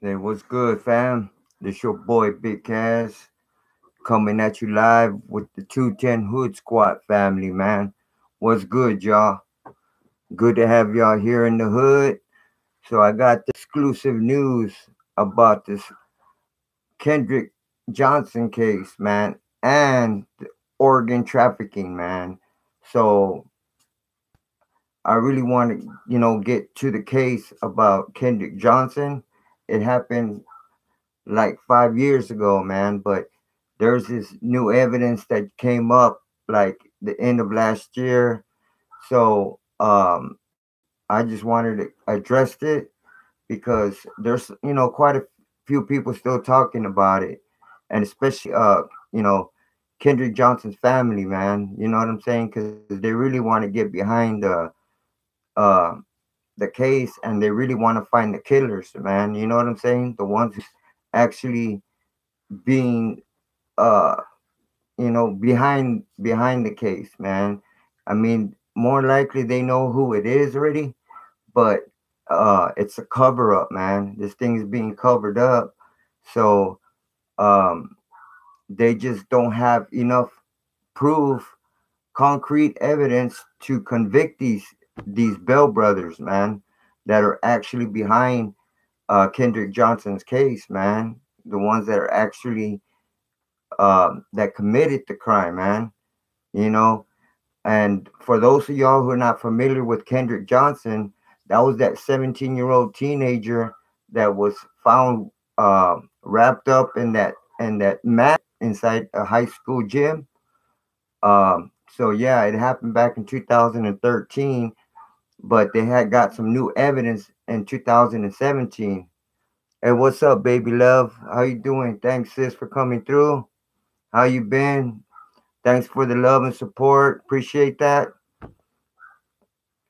Hey, what's good, fam? This your boy Big Cass coming at you live with the 210 Hood Squad family, man. What's good, y'all? Good to have y'all here in the hood. So I got the exclusive news about this Kendrick Johnson case, man, and the organ trafficking, man. So I really want to, get to the case about Kendrick Johnson. It happened like 5 years ago, man. But there's this new evidence that came up like the end of last year. So I just wanted to address it because there's quite a few people still talking about it, and especially you know Kendrick Johnson's family, man. You know what I'm saying? Because they really want to get behind uh the case, and they really want to find the killers, man. You know what I'm saying? The ones who's actually being uh behind the case, man. I mean, more likely they know who it is already, but it's a cover up, man. This thing is being covered up. So um they just don't have enough proof, concrete evidence to convict these Bell brothers, man, that are actually behind Kendrick Johnson's case, man. The ones that are actually that committed the crime, man. You know, and for those of y'all who are not familiar with Kendrick Johnson, that was that 17-year-old teenager that was found wrapped up in that mat inside a high school gym. So yeah, it happened back in 2013, but they had got some new evidence in 2017. Hey, what's up, baby love? How you doing? Thanks, sis, for coming through. How you been? Thanks for the love and support. Appreciate that.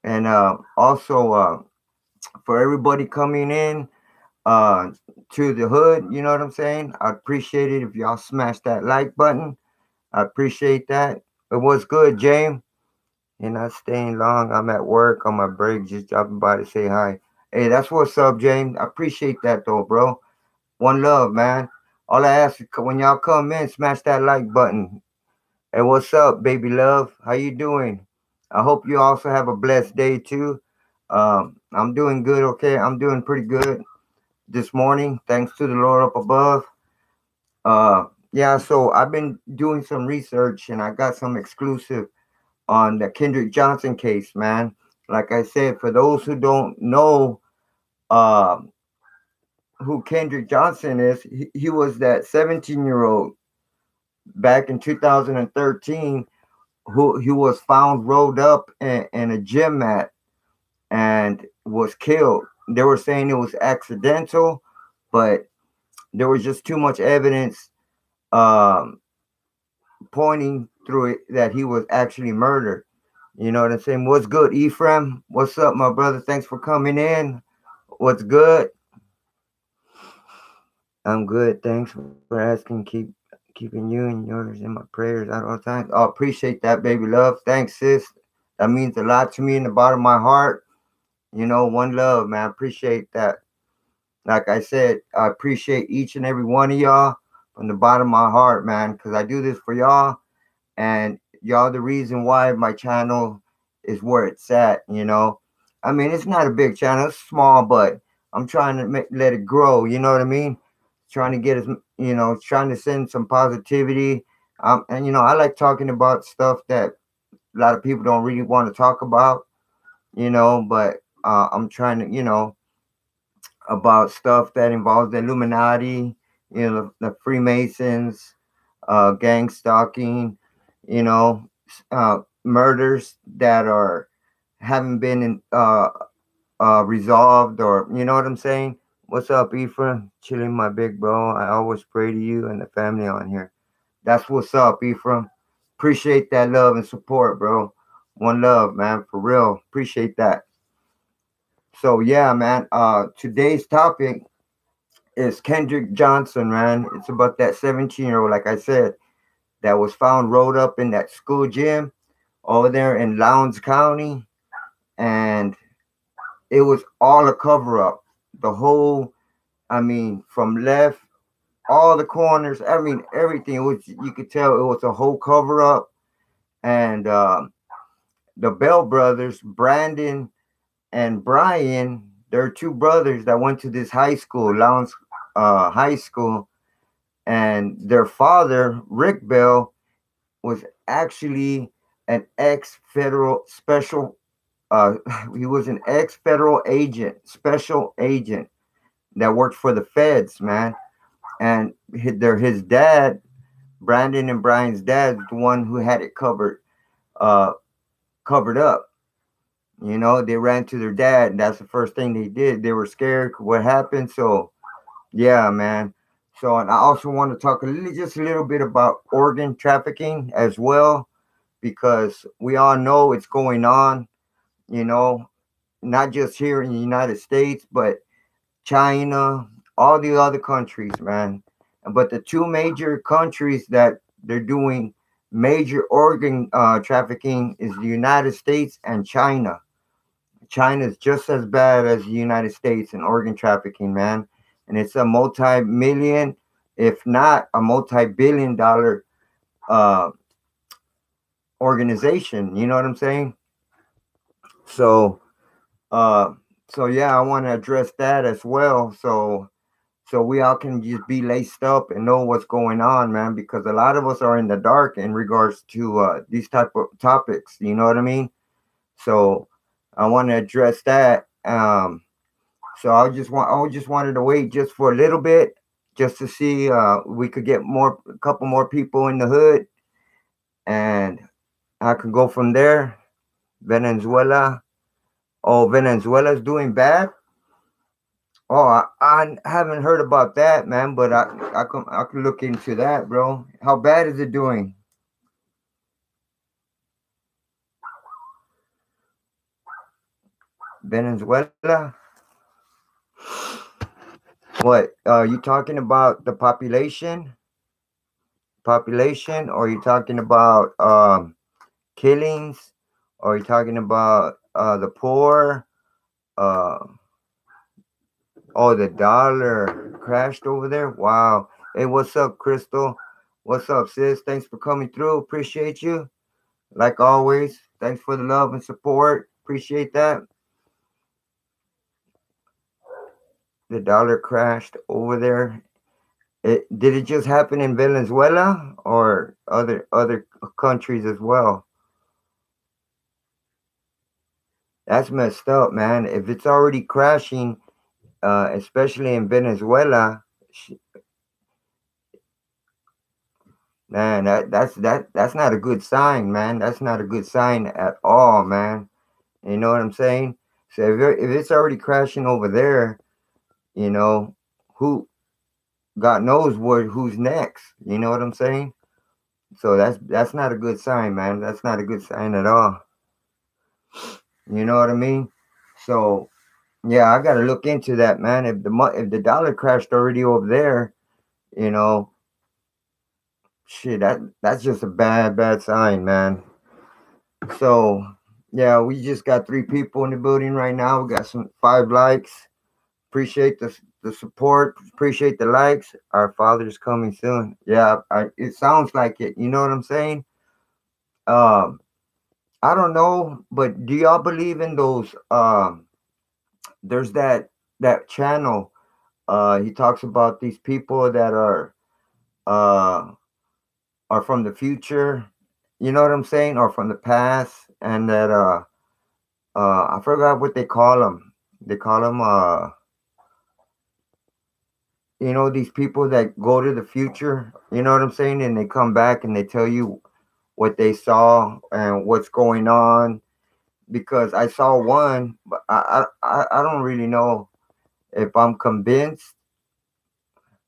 And also for everybody coming in uh, to the hood, you know what I'm saying? I appreciate it if y'all smash that like button. I appreciate that. But what's good, James? You're not staying long. I'm at work on my break, just dropping by to say hi. Hey, that's what's up, James. I appreciate that though, bro. One love, man. All I ask is when y'all come in, smash that like button. Hey, what's up, baby love? How you doing? I hope you also have a blessed day too. I'm doing good, okay? I'm doing pretty good this morning, thanks to the Lord up above. Yeah, so I've been doing some research and I got some exclusive on the Kendrick Johnson case, man. Like I said, for those who don't know um who Kendrick Johnson is, he was that 17-year-old back in 2013 who he was found rolled up in a gym mat and was killed. They were saying it was accidental, but there was just too much evidence um, pointing through it that he was actually murdered. You know what I'm saying? What's good, Ephraim? What's up, my brother? Thanks for coming in. What's good? I'm good. Thanks for asking. Keeping you and yours in my prayers at all times. Oh, appreciate that, baby love. Thanks, sis. That means a lot to me in the bottom of my heart. One love, man. Appreciate that. Like I said, I appreciate each and every one of y'all from the bottom of my heart, man, because I do this for y'all, and y'all the reason why my channel is where it's at. I mean, it's not a big channel, it's small, but I'm trying to let it grow. You know what I mean? Trying to get trying to send some positivity. And I like talking about stuff that a lot of people don't really want to talk about. But I'm trying to about stuff that involves the Illuminati, the Freemasons, gang stalking, murders that are haven't been resolved, or you know what I'm saying. What's up, Ephraim? Chilling, my big bro. I always pray to you and the family on here. That's what's up, Ephraim. Appreciate that love and support, bro. One love, man, for real. Appreciate that. So yeah, man. Today's topic is Kendrick Johnson, man. It's about that 17-year-old, like I said, that was found rolled up in that school gym over there in Lowndes County, and it was all a cover up. The whole I mean, from left, all the corners. I mean, everything. It was, you could tell it was a whole cover up. And the Bell brothers, Brandon and Brian, they're two brothers that went to this high school, Lowndes High School, and their father, Rick Bell, was actually an ex-federal special. Uh, he was an ex-federal agent, special agent that worked for the feds, man. And his dad, Brandon and Brian's dad, was the one who had it uh, covered up. You know, they ran to their dad, and that's the first thing they did. They were scared what happened. So, yeah, man. So, and I also want to talk just a little bit about organ trafficking as well, because we all know it's going on, you know, not just here in the United States, but China, all the other countries, man. But the two major countries that they're doing major organ trafficking is the United States and China. China is just as bad as the United States in organ trafficking, man. And it's a multi-million, if not a multi-billion dollar uh, organization. You know what I'm saying? So, uh, so yeah, I want to address that as well. So we all can just be laced up and know what's going on, man. Because a lot of us are in the dark in regards to these type of topics. You know what I mean? So I want to address that. So I just wanted to wait just for a little bit, just to see we could get a couple more people in the hood, and I could go from there. Venezuela. Oh, Venezuela's doing bad. Oh, I haven't heard about that, man. But I can look into that, bro. How bad is it doing? Venezuela. What? You talking about the population, or you talking about killings, or you talking about the poor? Uh, oh, the dollar crashed over there. Wow. Hey, what's up, Crystal? What's up, sis? Thanks for coming through. Appreciate you. Like always, thanks for the love and support. Appreciate that. The dollar crashed over there. Did it just happen in Venezuela or other countries as well? That's messed up, man. If it's already crashing, especially in Venezuela, man, that's not a good sign, man. That's not a good sign at all, man. You know what I'm saying? So if it's already crashing over there, you know, who God knows who's next. You know what I'm saying? So that's not a good sign, man. That's not a good sign at all. You know what I mean? So yeah, I gotta look into that, man. If the dollar crashed already over there, you know, shit, that's just a bad sign, man. So yeah, we just got three people in the building right now. We got some 5 likes. Appreciate the support. Appreciate the likes. Our Father's coming soon. Yeah, it sounds like it. You know what I'm saying? Um, I don't know, but do y'all believe in those? There's that channel. He talks about these people that uh are from the future. You know what I'm saying? Or from the past, and that I forgot what they call them. They call them you know, these people that go to the future. You know what I'm saying? And they come back and they tell you what they saw and what's going on. Because I saw one, but I don't really know if I'm convinced.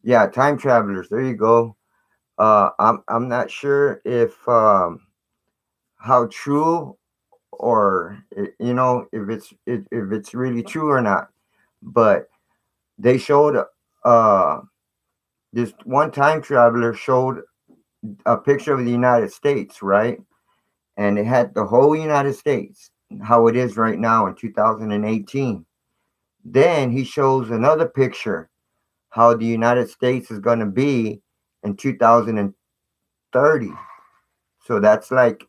Yeah, time travelers. There you go. I'm not sure if how true, or you know, if it's really true or not. But they showed uh this one time traveler showed a picture of the United States, right? And it had the whole United States, how it is right now in 2018. Then he shows another picture, how the United States is going to be in 2030. So that's like,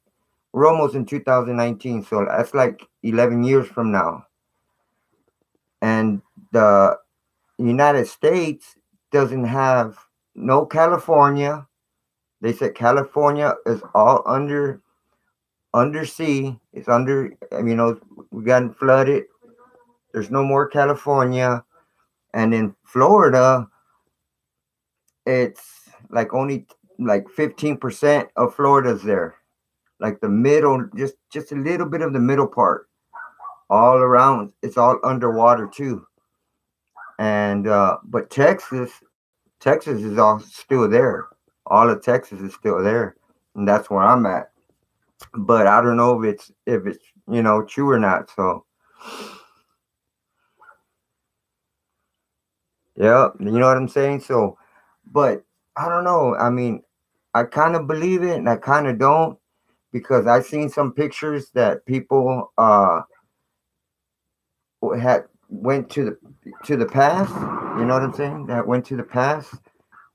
we're almost in 2019. So that's like 11 years from now. And the United States doesn't have no California. They said California is all undersea. It's under, we got flooded. There's no more California. And in Florida, it's like only like 15% of Florida's there. Like the middle, just a little bit of the middle part. All around, it's all underwater too. And but Texas is all still there. All of Texas is still there, and that's where I'm at. But I don't know if it's true or not. So yeah, you know what I'm saying. So, but I don't know. I mean, I kind of believe it, and I kind of don't, because I've seen some pictures that people had went to the past. You know what I'm saying? That went to the past,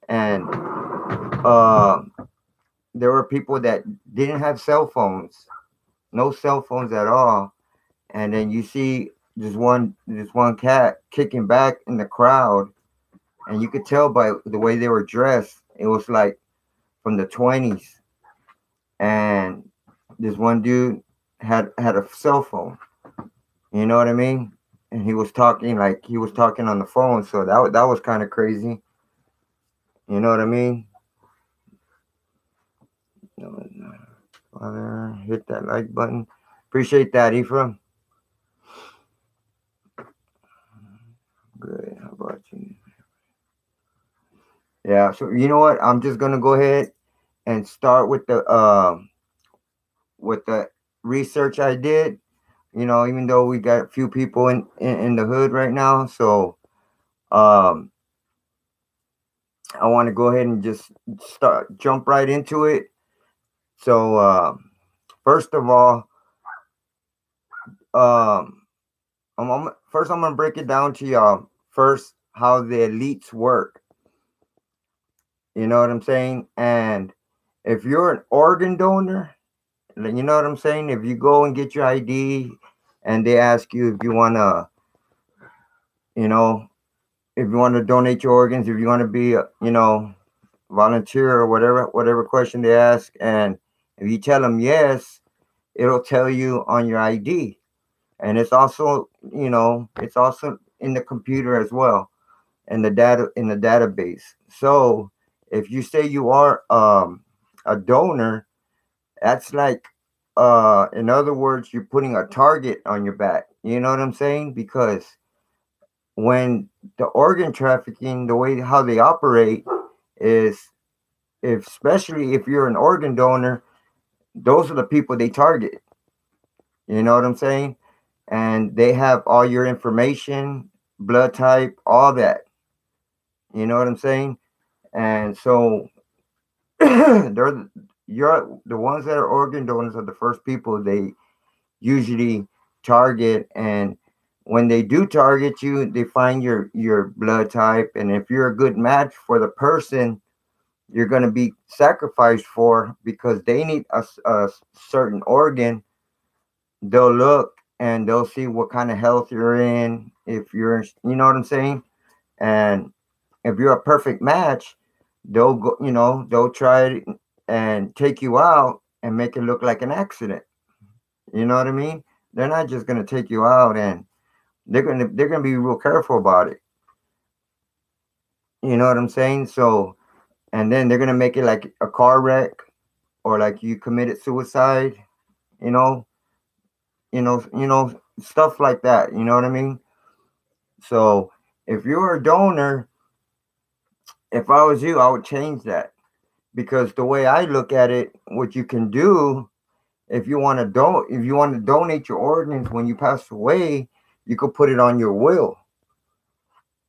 and uh, there were people that didn't have cell phones, no cell phones at all, and then you see this one cat kicking back in the crowd, and you could tell by the way they were dressed, it was like from the 20s, and this one dude had a cell phone. You know what I mean? And he was talking like he was talking on the phone, so that was kind of crazy. You know what I mean? Father, hit that like button. Appreciate that, Ephraim. Good. How about you? Yeah. So you know what? I'm just gonna go ahead and start with the research I did. Even though we got a few people in the hood right now, so um, I want to go ahead and just jump right into it. So first of all, um, I'm gonna break it down to y'all first how the elites work. You know what I'm saying? And if you're an organ donor, you know what I'm saying? If you go and get your ID and they ask you if you want to, you know, if you want to donate your organs, if you want to be, volunteer or whatever question they ask, and if you tell them yes, it'll tell you on your ID, and it's also in the computer as well, in the database. So if you say you are a donor, that's like, in other words, you're putting a target on your back. You know what I'm saying? Because when the organ trafficking, the way how they operate is, especially if you're an organ donor, those are the people they target. You know what I'm saying? And they have all your information, blood type, all that. You know what I'm saying? And so you're the ones that are organ donors are the first people they usually target. And when they do target you, they find your blood type, and if you're a good match for the person you're going to be sacrificed for, because they need a certain organ, they'll look and they'll see what kind of health you're in, if you're, you know what I'm saying? And if you're a perfect match, they'll go, they'll try it and take you out and make it look like an accident. You know what I mean? They're not just going to take you out, and they're going to be real careful about it. You know what I'm saying? So, and then they're going to make it like a car wreck, or like you committed suicide, you know, stuff like that. You know what I mean? So if you're a donor, if I was you, I would change that, because the way I look at it, what you can do, if you want to donate your organs when you pass away, you could put it on your will.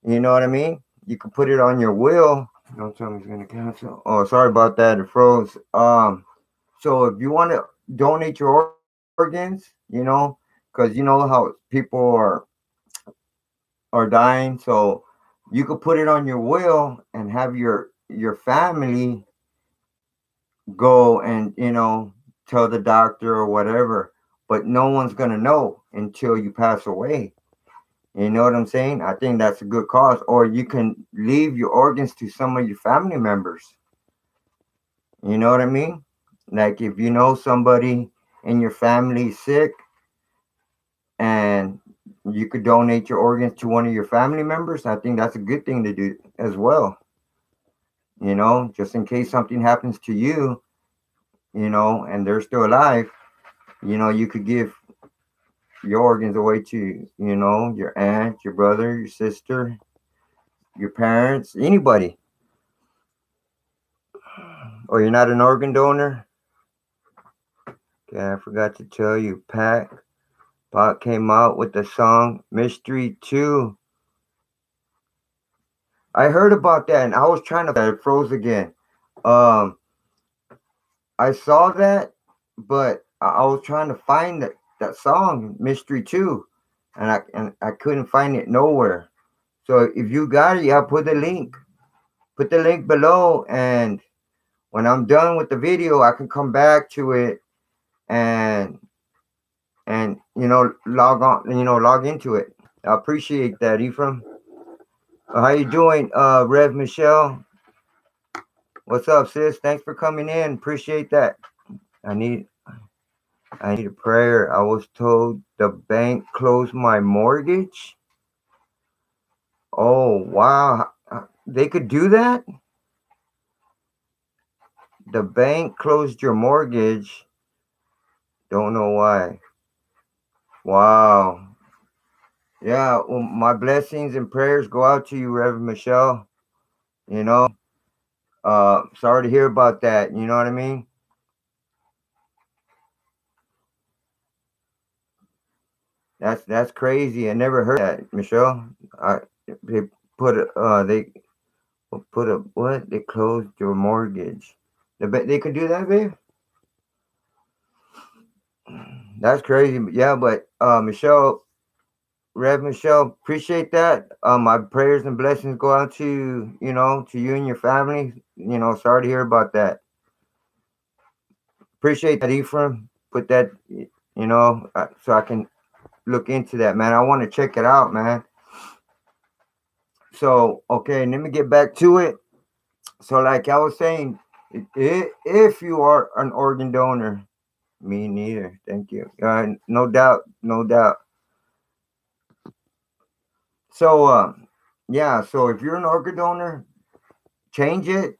You know what I mean? You could put it on your will. Don't tell me it's gonna cancel. Oh, sorry about that. It froze. So if you want to donate your organs, because you know how people are dying. So You could put it on your will and have your family go and, tell the doctor or whatever, but no one's gonna know until you pass away. You know what I'm saying? I think that's a good cause. Or you can leave your organs to some of your family members. You know what I mean? Like if you know somebody in your family is sick, and you could donate your organs to one of your family members, I think that's a good thing to do as well. Just in case something happens to you, and they're still alive, you could give your organs away to, your aunt, your brother, your sister, your parents, anybody. Or you're not an organ donor. Okay, I forgot to tell you, Pac came out with the song Mystery 2. I heard about that and I was trying to it froze again. Um I saw that, but I was trying to find that song Mystery 2, and I couldn't find it nowhere. So if you got it, yeah, put the link below, and when I'm done with the video, I can come back to it and log into it. I appreciate that, Ephraim. How you doing, Rev Michelle? What's up, sis? Thanks for coming in. Appreciate that. I need a prayer. I was told the bank closed my mortgage. Oh, wow. They could do that? The bank closed your mortgage. Don't know why. Wow. Yeah, well, my blessings and prayers go out to you, Reverend Michelle. You know, sorry to hear about that. You know what I mean? That's crazy. I never heard that, Michelle. I they they put a what? They closed your mortgage. They could do that, babe. That's crazy. Yeah, but Michelle, Rev Michelle, appreciate that. My prayers and blessings go out to to you and your family. Sorry to hear about that. Appreciate that, Ephraim. Put that, so I can look into that, man. I want to check it out, man. So okay, let me get back to it. So, like I was saying, if you are an organ donor, me neither. Thank you. No doubt, no doubt. So, yeah. So if you're an organ donor, change it,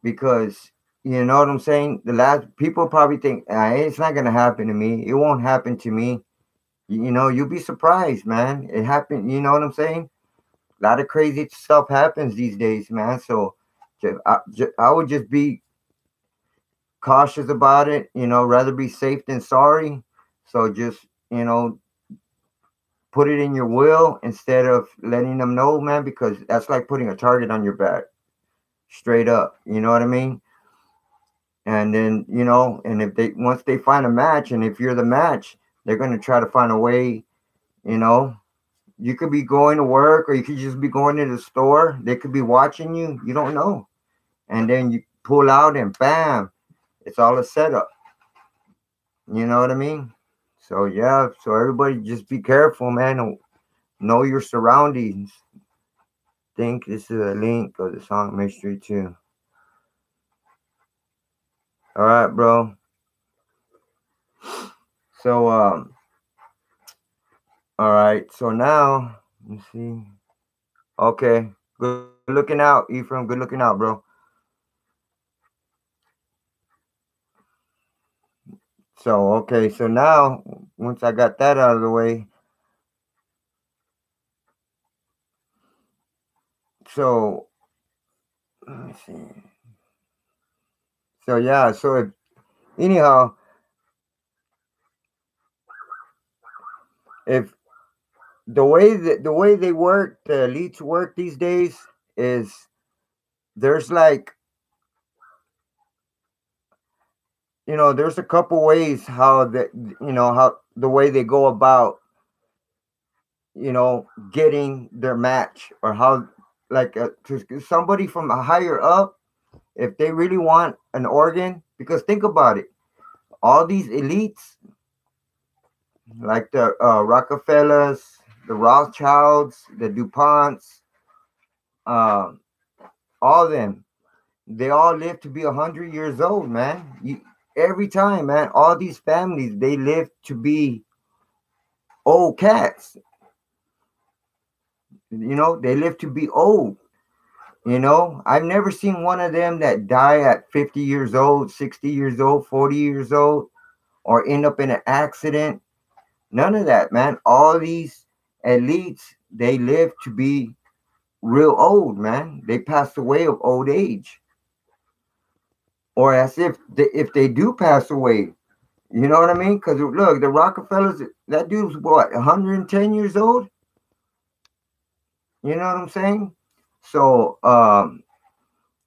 because you know what I'm saying. The last people probably think it's not gonna happen to me. It won't happen to me. You'll be surprised, man. It happened. You know what I'm saying? A lot of crazy stuff happens these days, man. So, I would just be cautious about it. Rather be safe than sorry. So just put it in your will instead of letting them know, man, because that's like putting a target on your back, straight up. You know what I mean? And then and if they once they find a match, and if you're the match, they're gonna try to find a way. You know, you could be going to work, or you could just be going to the store. They could be watching you. You don't know, and then you pull out, and bam, it's all a setup. You know what I mean? So yeah, so everybody just be careful, man. Know your surroundings. Think this is a link of the song Mystery 2. All right, bro. So all right. So now let's see. Okay. Good looking out, Ephraim. Good looking out, bro. So okay, so now once I got that out of the way, so let me see. So yeah, so anyhow, if the way they work, the elites work these days is there's like there's a couple ways how how the way they go about getting their match, or how, like, to somebody from a higher up, if they really want an organ. Because think about it, all these elites, like the Rockefellers, the Rothschilds, the DuPonts, uh, all of them, they all live to be 100 years old, man. Every time, man, all these families, they live to be old cats. They live to be old. I've never seen one of them that die at 50 years old, 60 years old, 40 years old, or end up in an accident. None of that, man. All these elites, they live to be real old, man. They pass away of old age. Or as if they do pass away, you know what I mean? Because look, the Rockefellers, that dude's what, 110 years old? You know what I'm saying? So,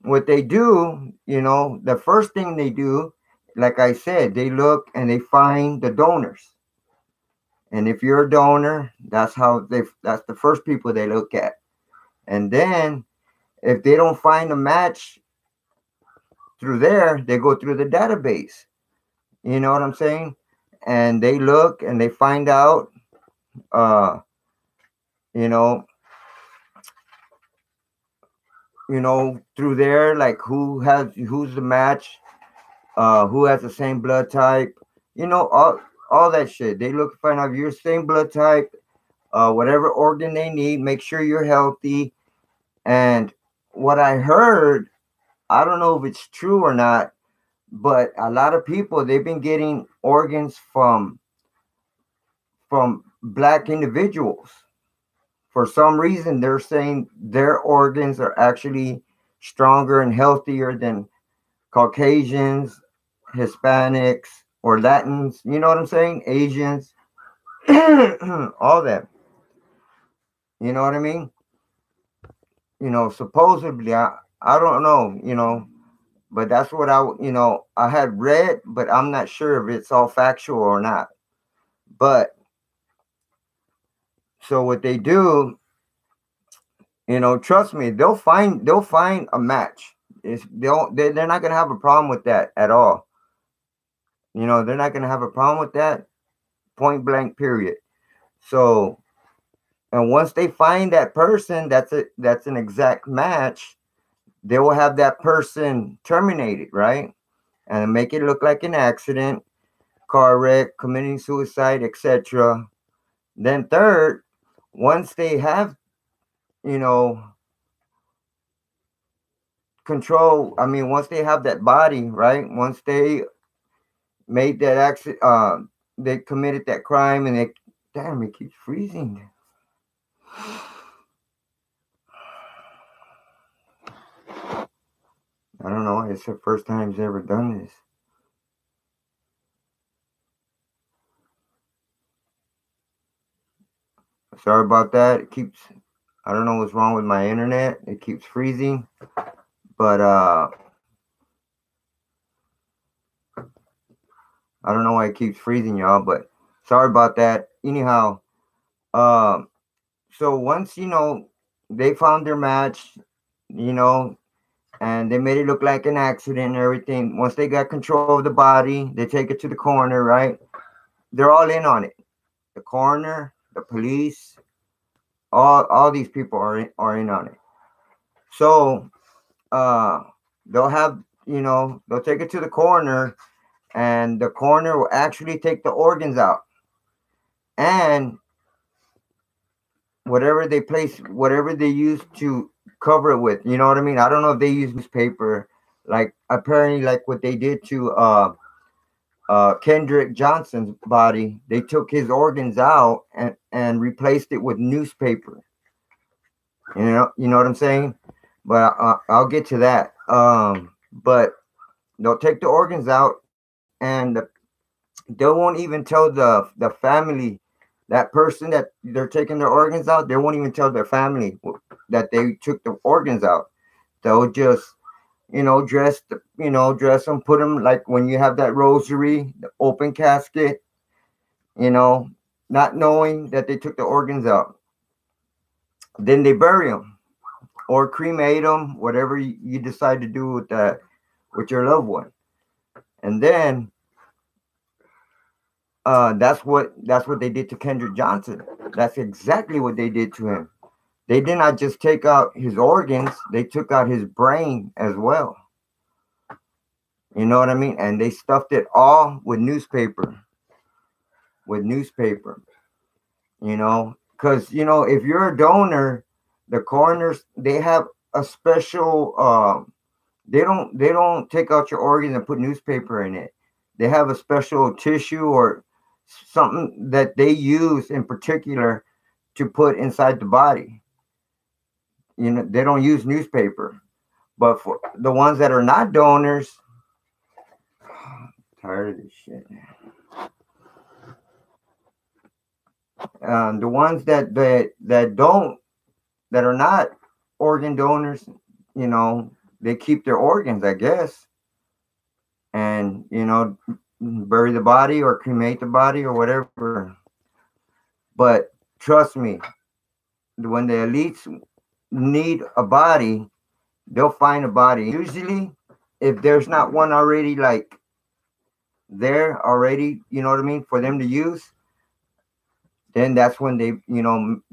what they do, the first thing they do, like I said, they look and they find the donors. And if you're a donor, that's the first people they look at. And then if they don't find a match through there, they go through the database. You know what I'm saying? And they look and they find out, uh, you know, through there, like who's the match, who has the same blood type, all that shit. They look to find out your same blood type, whatever organ they need, make sure you're healthy. And what I heard, I don't know if it's true or not, but a lot of people, they've been getting organs from black individuals. For some reason, they're saying their organs are actually stronger and healthier than Caucasians, Hispanics, or Latins. You know what I'm saying? Asians, all that. You know what I mean? Supposedly, I don't know, but that's what I had read, but I'm not sure if it's all factual or not. But so what they do, trust me, they'll find a match. They're not gonna have a problem with that at all. They're not gonna have a problem with that, point blank, period. So, and once they find that person, that's an exact match, they will have that person terminated, right? And make it look like an accident, car wreck, committing suicide, etc. Then third, once they have, you know, control, I mean, once they have that body, right? Once they made that accident, they committed that crime, and damn, it keeps freezing. I don't know. It's the first time he's ever done this. Sorry about that. I don't know what's wrong with my internet. It keeps freezing. But I don't know why it keeps freezing, y'all. But sorry about that. Anyhow, so once they found their match, and they made it look like an accident and everything. Once they got control of the body, they take it to the coroner, right? They're all in on it. The coroner, the police, all these people are in on it. So they'll have they'll take it to the coroner, and the coroner will actually take the organs out, and whatever they use to cover it with, you know what I mean? I don't know if they use newspaper, like apparently like what they did to Kendrick Johnson's body. They took his organs out and replaced it with newspaper. You know what I'm saying? But I'll get to that. But they'll take the organs out, and they won't even tell the family, that person that they're taking their organs out. They won't even tell their family that they took the organs out. They'll just dress them, put them like when you have that rosary, the open casket, you know, not knowing that they took the organs out. Then they bury them or cremate them, whatever you decide to do with that, with your loved one. And then that's what they did to Kendrick Johnson. That's exactly what they did to him. They did not just take out his organs; they took out his brain as well. You know what I mean? And they stuffed it all with newspaper. With newspaper. You know, because if you're a donor, the coroners, they have a special. They don't take out your organs and put newspaper in it. They have a special tissue or something that they use in particular to put inside the body. They don't use newspaper. But for the ones that are not donors, tired of this shit. The ones that are not organ donors, they keep their organs, I guess, and bury the body or cremate the body or whatever. But trust me, when the elites need a body, they'll find a body. Usually, if there's not one already like there already, you know what I mean, for them to use, then that's when they,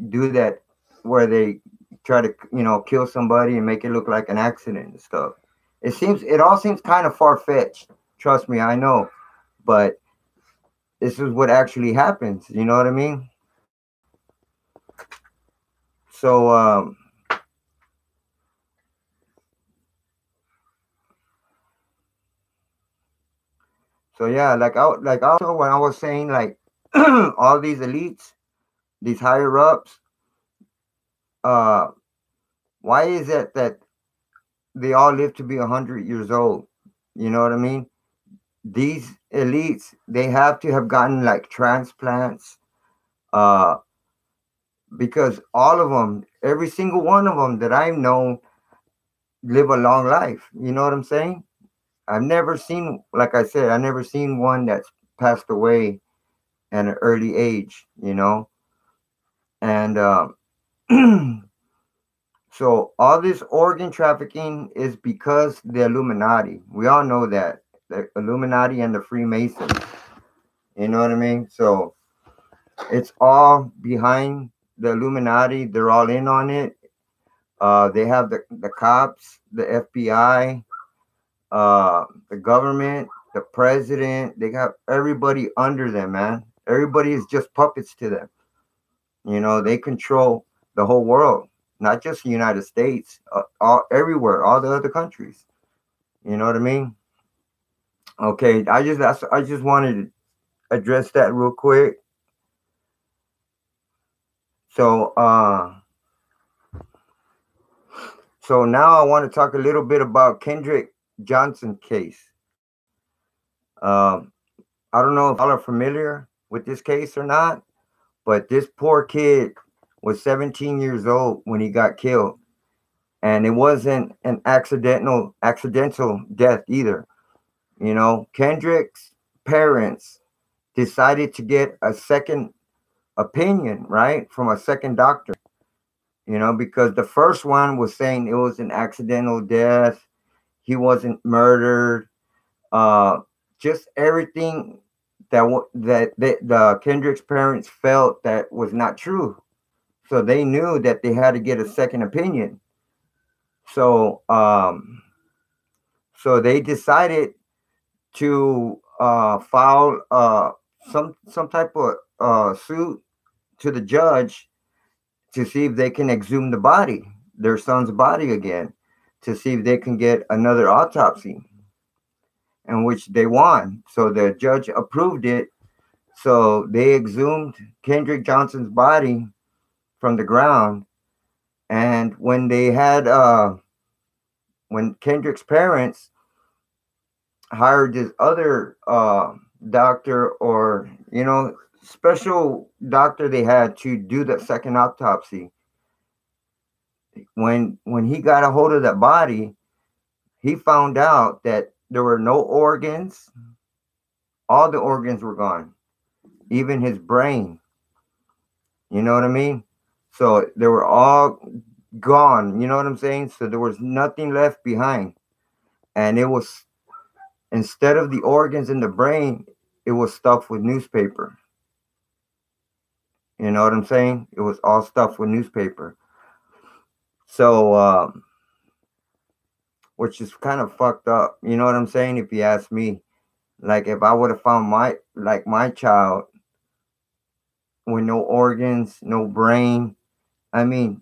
do that, where they try to, kill somebody and make it look like an accident and stuff. It all seems kind of far-fetched. Trust me, I know. But this is what actually happens. You know what I mean? So, yeah, like also when I was saying, like, all these elites, these higher ups, why is it that they all live to be 100 years old? You know what I mean? These elites, they have to have gotten like transplants, because all of them, every single one of them that I've known, live a long life. You know what I'm saying? I've never seen, like I said, I've never seen one that's passed away at an early age, and so all this organ trafficking is because the Illuminati. We all know that. The Illuminati and the Freemasons. You know what I mean? So it's all behind the Illuminati. They're all in on it. They have the cops, the FBI, the government, the president. They got everybody under them, man. Everybody is just puppets to them. They control the whole world, not just the United States, all everywhere, all the other countries. You know what I mean? Okay, I just wanted to address that real quick. So now I want to talk a little bit about Kendrick Johnson case. I don't know if y'all are familiar with this case or not, but this poor kid was 17 years old when he got killed, and it wasn't an accidental death either. Kendrick's parents decided to get a second opinion, right, from a second doctor, because the first one was saying it was an accidental death, he wasn't murdered, just everything that the Kendrick's parents felt that was not true. So they knew that they had to get a second opinion. So they decided to file some type of suit to the judge to see if they can exhume the body, their son's body again, to see if they can get another autopsy, in which they won. So the judge approved it. So they exhumed Kendrick Johnson's body from the ground. And when they had, when Kendrick's parents hired this other doctor, or, special doctor they had to do that second autopsy, when he got a hold of that body, he found out that there were no organs. All the organs were gone, even his brain. You know what I mean? So they were all gone. You know what I'm saying? So there was nothing left behind. And it was, instead of the organs in the brain, it was stuffed with newspaper. You know what I'm saying? It was all stuffed with newspaper. So, which is kind of fucked up. You know what I'm saying? If you ask me, like if I would have found my child with no organs, no brain, I mean,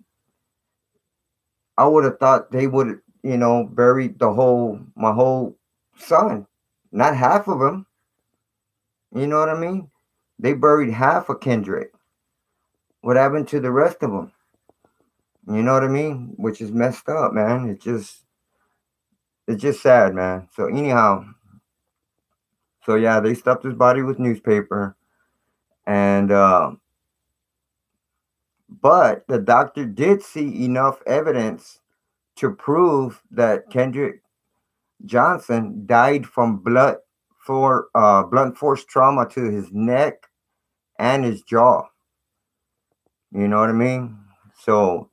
I would have thought they would, buried my whole son, not half of him. You know what I mean? They buried half of Kendrick. What happened to the rest of them? You know what I mean? Which is messed up, man. It's just sad, man. So anyhow, so yeah, they stuffed his body with newspaper, and but the doctor did see enough evidence to prove that Kendrick Johnson died from blunt force trauma to his neck and his jaw. You know what I mean? So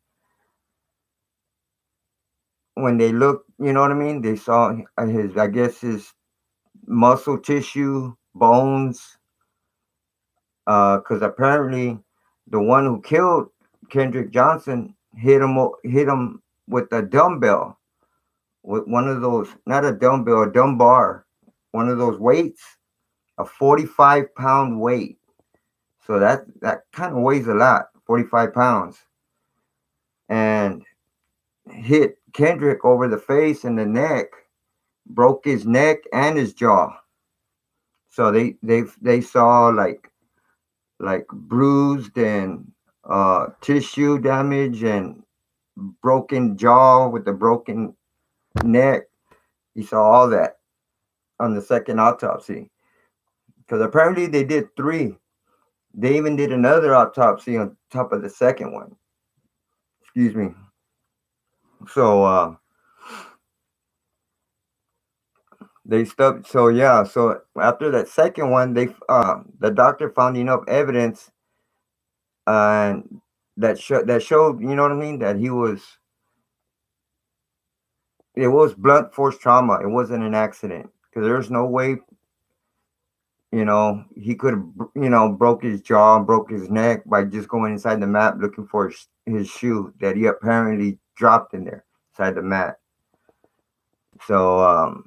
when they looked, you know what I mean, they saw his, I guess, his muscle tissue, bones, because apparently the one who killed Kendrick Johnson hit him with a dumbbell, with one of those, not a dumbbell, a dumb bar, one of those weights, a 45-pound weight. So that kind of weighs a lot, 45 pounds, and hit Kendrick over the face and the neck, broke his neck and his jaw. So they saw like bruised and tissue damage and broken jaw with the broken neck. He saw all that on the second autopsy, because apparently they did three. They even did another autopsy on top of the second one. Excuse me. So they stopped. So yeah. So after that second one, the doctor found enough evidence, and that showed, you know what I mean, that it was blunt force trauma. It wasn't an accident, because there's no way, he could have, broke his jaw, broke his neck by just going inside the mat looking for his shoe that he apparently dropped in there inside the mat. So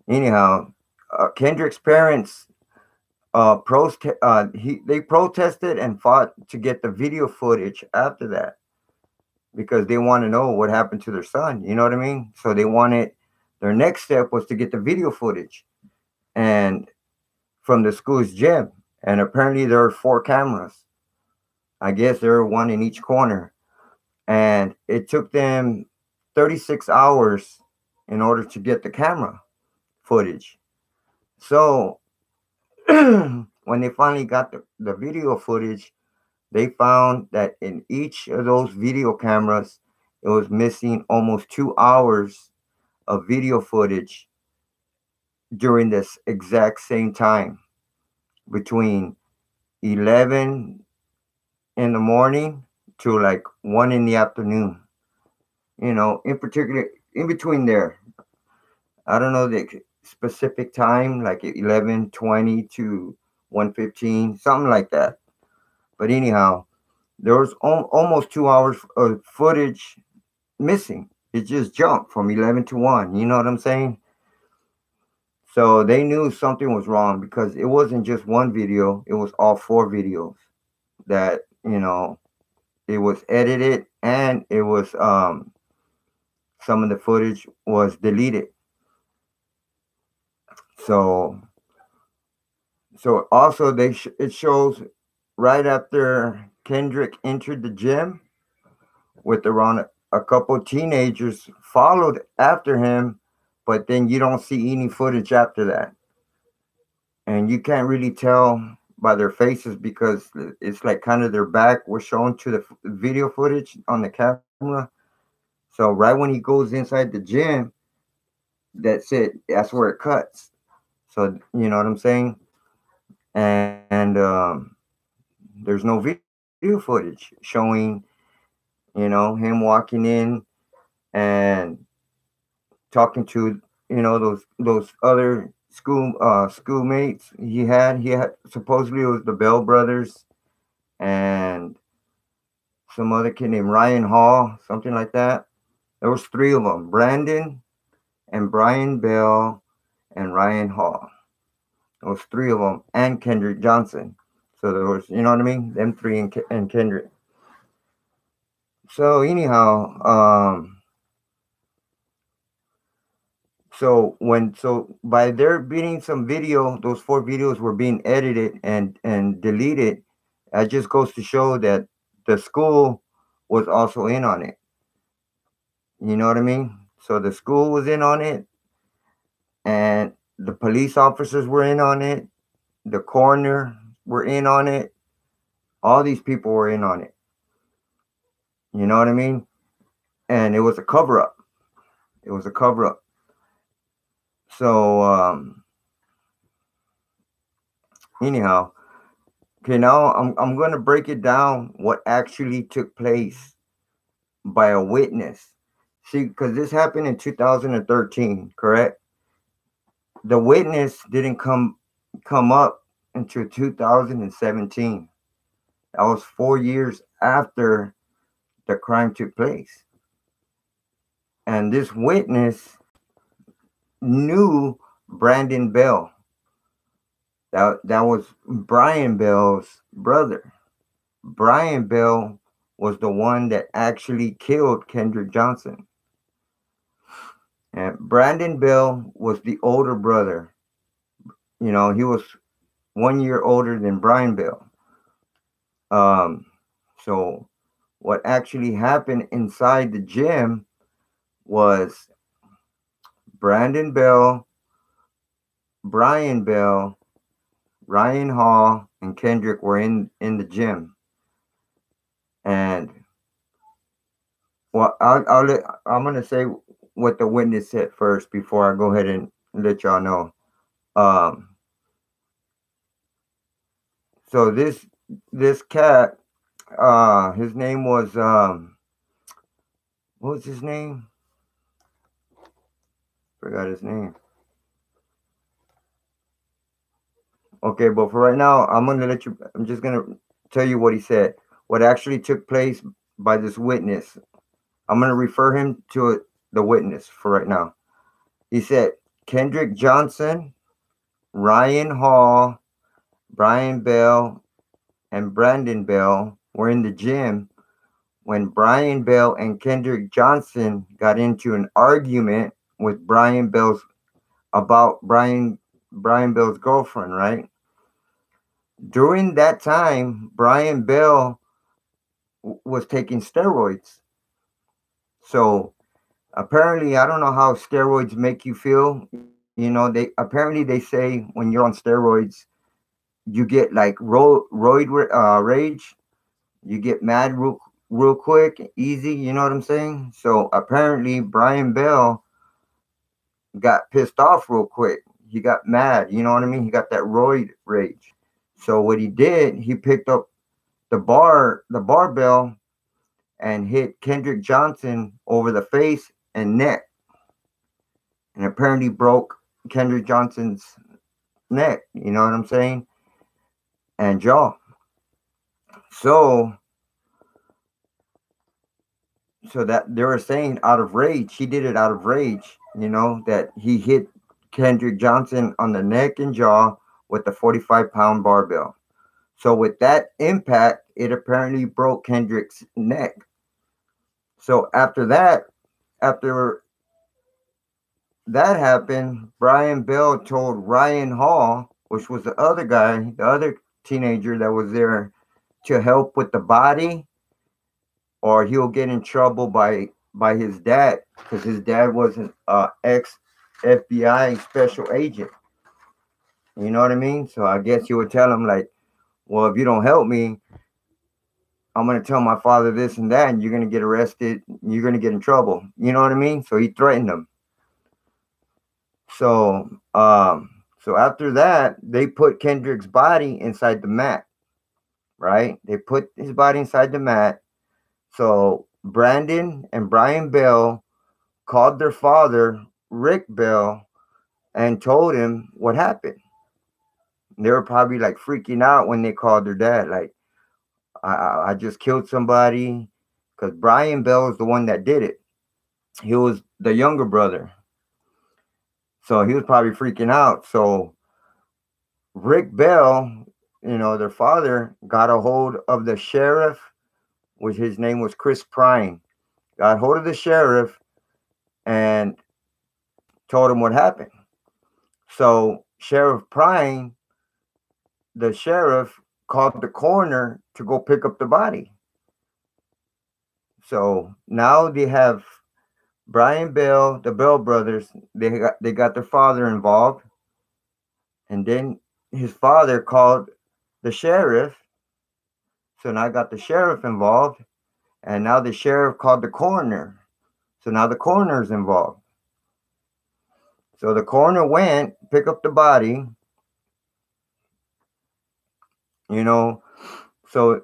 anyhow, Kendrick's parents they protested and fought to get the video footage after that, because they want to know what happened to their son. You know what I mean? So their next step was to get the video footage, and from the school's gym. And apparently there are four cameras. I guess there are one in each corner. And it took them 36 hours in order to get the camera footage. So when they finally got the video footage, they found that in each of those video cameras, it was missing almost 2 hours of video footage during this exact same time, between 11 in the morning to like 1 in the afternoon. In particular, in between there, I don't know the specific time, like 11:20 to 1:15, something like that. But anyhow, there was almost 2 hours of footage missing. It just jumped from 11 to 1. You know what I'm saying? So they knew something was wrong, because it wasn't just one video, it was all four videos that, it was edited, and it was some of the footage was deleted. So also it shows right after Kendrick entered the gym with around a couple teenagers followed after him, but then you don't see any footage after that. And you can't really tell by their faces, because it's like kind of their back was shown to the video footage on the camera. So right when he goes inside the gym, that's it. That's where it cuts. So you know what I'm saying? And there's no video. video footage showing, him walking in and talking to, those other schoolmates he had supposedly it was the Bell brothers and some other kid named Ryan Hall, something like that. There was three of them: Brandon and Brian Bell and Ryan Hall. There was three of them, and Kendrick Johnson. So there was, you know what I mean? Them three and Kendrick. So anyhow, so by there being some video, those four videos were being edited and deleted. That just goes to show that the school was also in on it. You know what I mean? So the school was in on it, and the police officers were in on it. The coroner were in on it. All these people were in on it. You know what I mean? And it was a cover up. It was a cover up. So anyhow, okay, now I'm gonna break it down what actually took place by a witness. See, because this happened in 2013, correct? The witness didn't come up until 2017. That was 4 years after the crime took place. And this witness knew Brandon Bell. That was Brian Bell's brother. Brian Bell was the one that actually killed Kendrick Johnson. And Brandon Bell was the older brother. He was 1 year older than Brian Bell. So what actually happened inside the gym was Brandon Bell, Brian Bell, Ryan Hall, and Kendrick were in the gym. And well, I'm gonna say what the witness said first before I go ahead and let y'all know. So this cat, his name was what was his name? Forgot his name. Okay, but for right now, I'm just gonna tell you what he said. What actually took place by this witness. I'm gonna refer him to the witness for right now. He said Kendrick Johnson, Ryan Hall, Brian Bell, and Brandon Bell were in the gym when Brian Bell and Kendrick Johnson got into an argument with about Brian Bell's girlfriend, right? During that time, Brian Bell was taking steroids. So apparently, I don't know how steroids make you feel. They say when you're on steroids, you get like rage. You get mad real quick, easy. You know what I'm saying? So apparently, Brian Bell got pissed off real quick. He got mad. You know what I mean? He got that roid rage. So what he did, he picked up the barbell and hit Kendrick Johnson over the face and neck, and apparently broke Kendrick Johnson's neck. You know what I'm saying? And jaw. So that they were saying out of rage, he did it out of rage. That he hit Kendrick Johnson on the neck and jaw with the 45-pound barbell. So with that impact, it apparently broke Kendrick's neck. So after that happened, Brian Bell told Ryan Hall, which was the other guy, the other teenager that was there to help with the body, or he'll get in trouble by his dad, because his dad was an ex FBI special agent. You know what I mean? So I guess you would tell him like, well, if you don't help me, I'm going to tell my father this and that, and you're going to get arrested. You're going to get in trouble. You know what I mean? So he threatened him. So, so after that, they put Kendrick's body inside the mat. right? They put his body inside the mat. So Brandon and Brian Bell called their father, Rick Bell, and told him what happened. They were probably like freaking out when they called their dad, like, I just killed somebody. Because Brian Bell is the one that did it. He was the younger brother. So he was probably freaking out. So Rick Bell, their father, got a hold of the sheriff, which his name was Chris Prine. Got hold of the sheriff and told him what happened. So Sheriff Prine, the sheriff, called the coroner to go pick up the body. So now they have Brian Bell, the Bell brothers. They got their father involved, and then his father called the sheriff. So now I got the sheriff involved, and now the sheriff called the coroner. So now the coroner's involved. So the coroner went, pick up the body, you know. So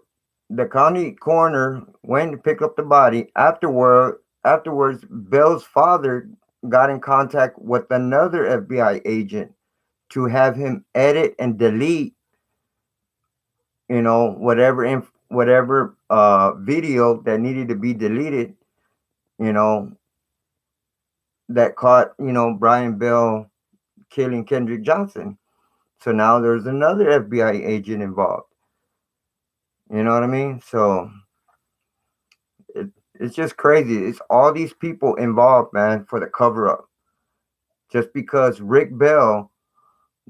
the county coroner went to pick up the body. Afterwards, Bell's father got in contact with another FBI agent to have him edit and delete, whatever video that needed to be deleted, you know, that caught, Brian Bell killing Kendrick Johnson. So now there's another FBI agent involved. You know what I mean? So it's just crazy. It's all these people involved, man, for the cover up. Just because Rick Bell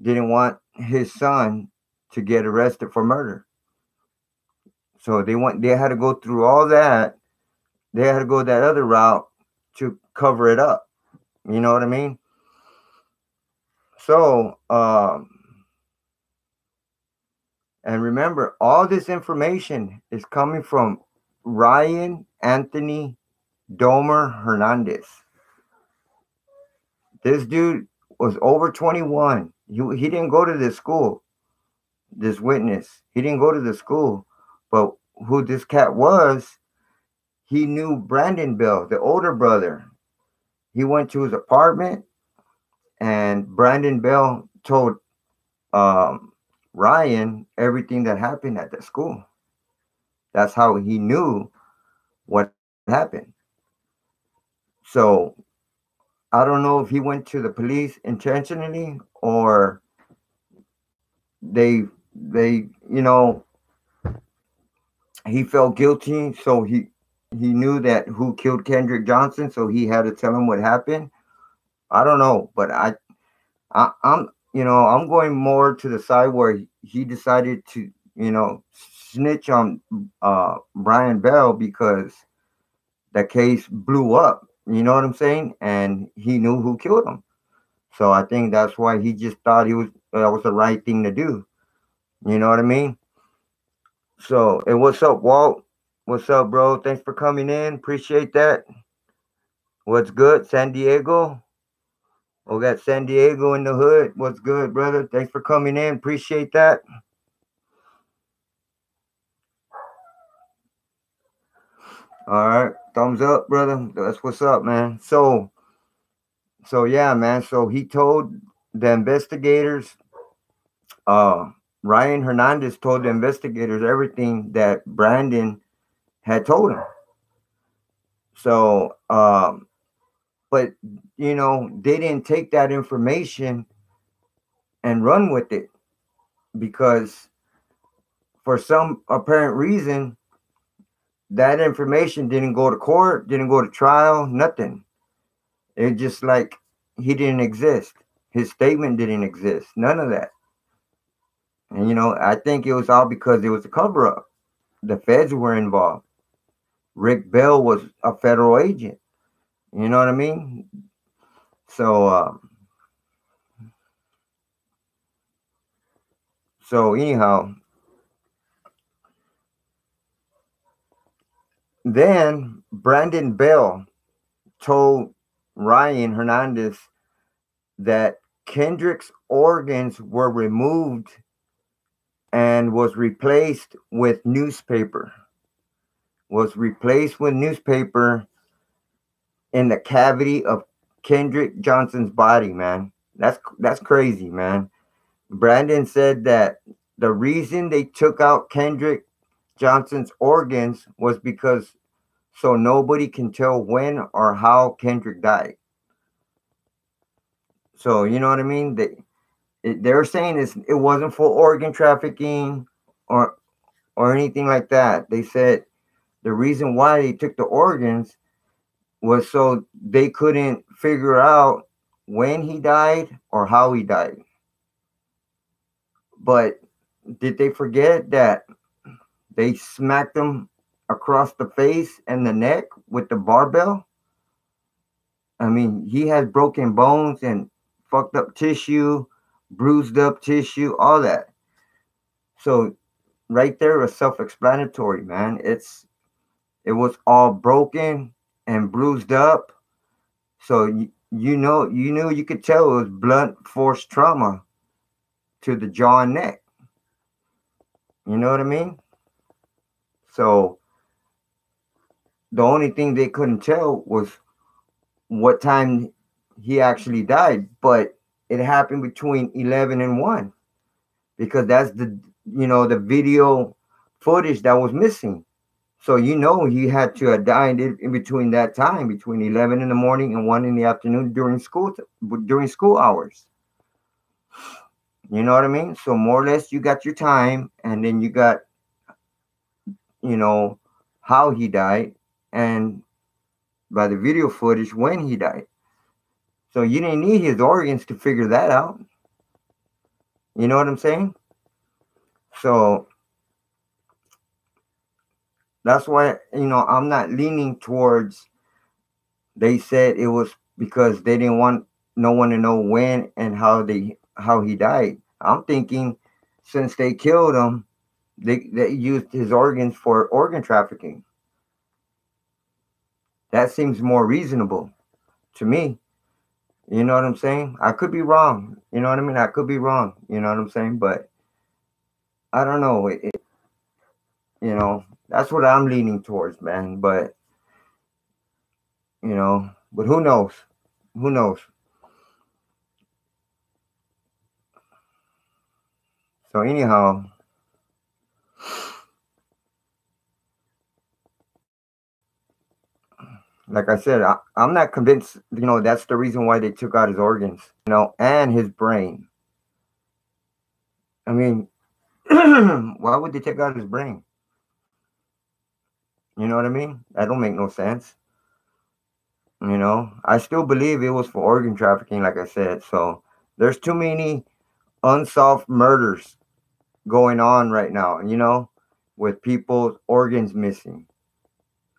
didn't want his son to get arrested for murder. So they had to go through all that. They had to go that other route to cover it up. You know what I mean? So, and remember, all this information is coming from Ryan Anthony Domer Hernandez. This dude was over 21. He didn't go to this school, this witness. He didn't go to the school. But who this cat was, he knew Brandon Bell, the older brother. He went to his apartment, and Brandon Bell told Ryan everything that happened at the school. That's how he knew what happened. So I don't know if he went to the police intentionally, or they he felt guilty, so he knew that who killed Kendrick Johnson, so he had to tell him what happened. I don't know, but I'm going more to the side where he decided to snitch on Brian Bell because the case blew up. You know what I'm saying? And he knew who killed him. So I think that's why he just thought that was the right thing to do. You know what I mean? So, and what's up, Walt? What's up, bro? Thanks for coming in. Appreciate that. What's good, San Diego? We got San Diego in the hood. What's good, brother? Thanks for coming in. Appreciate that. All right. Thumbs up, brother. That's what's up, man. So yeah, man. So he told the investigators, Ryan Hernandez told the investigators everything that Brandon had told him. So, but they didn't take that information and run with it, because for some apparent reason that information didn't go to court, didn't go to trial, nothing. It just like he didn't exist. His statement didn't exist. None of that. And I think it was all because it was a cover up. The feds were involved. Rick Bell was a federal agent. You know what I mean? So anyhow, then Brandon Bell told Ryan Hernandez that Kendrick's organs were removed and was replaced with newspaper. Was replaced with newspaper in the cavity of Kendrick Johnson's body, man. That's crazy, man. Brandon said that the reason they took out Kendrick Johnson's organs was because so nobody can tell when or how Kendrick died. So you know what I mean? They're saying it wasn't for organ trafficking or anything like that. They said the reason why they took the organs was so they couldn't figure out when he died or how he died. But did they forget that they smacked him across the face and the neck with the barbell? I mean, he has broken bones and fucked up tissue, bruised up tissue, all that. So right there was self-explanatory, man. It was all broken and bruised up. So you knew you could tell it was blunt force trauma to the jaw and neck. You know what I mean? So the only thing they couldn't tell was what time he actually died, but it happened between 11 and 1 because that's the video footage that was missing. So he had to have died in between that time, between 11 in the morning and 1 in the afternoon during school hours. You know what I mean? So more or less you got your time, and then you got how he died, and by the video footage when he died. So you didn't need his organs to figure that out. You know what I'm saying? So that's why, I'm not leaning towards they said it was because they didn't want no one to know when and how he died. I'm thinking since they killed him, they used his organs for organ trafficking. That seems more reasonable to me. You know what I'm saying? I could be wrong. You know what I mean? I could be wrong. You know what I'm saying? But I don't know. That's what I'm leaning towards, man. But, but who knows? Who knows? So anyhow, like I said, I'm not convinced, that's the reason why they took out his organs, and his brain. I mean, why would they take out his brain? You know what I mean? That don't make no sense. I still believe it was for organ trafficking, like I said. So there's too many unsolved murders going on right now, with people's organs missing.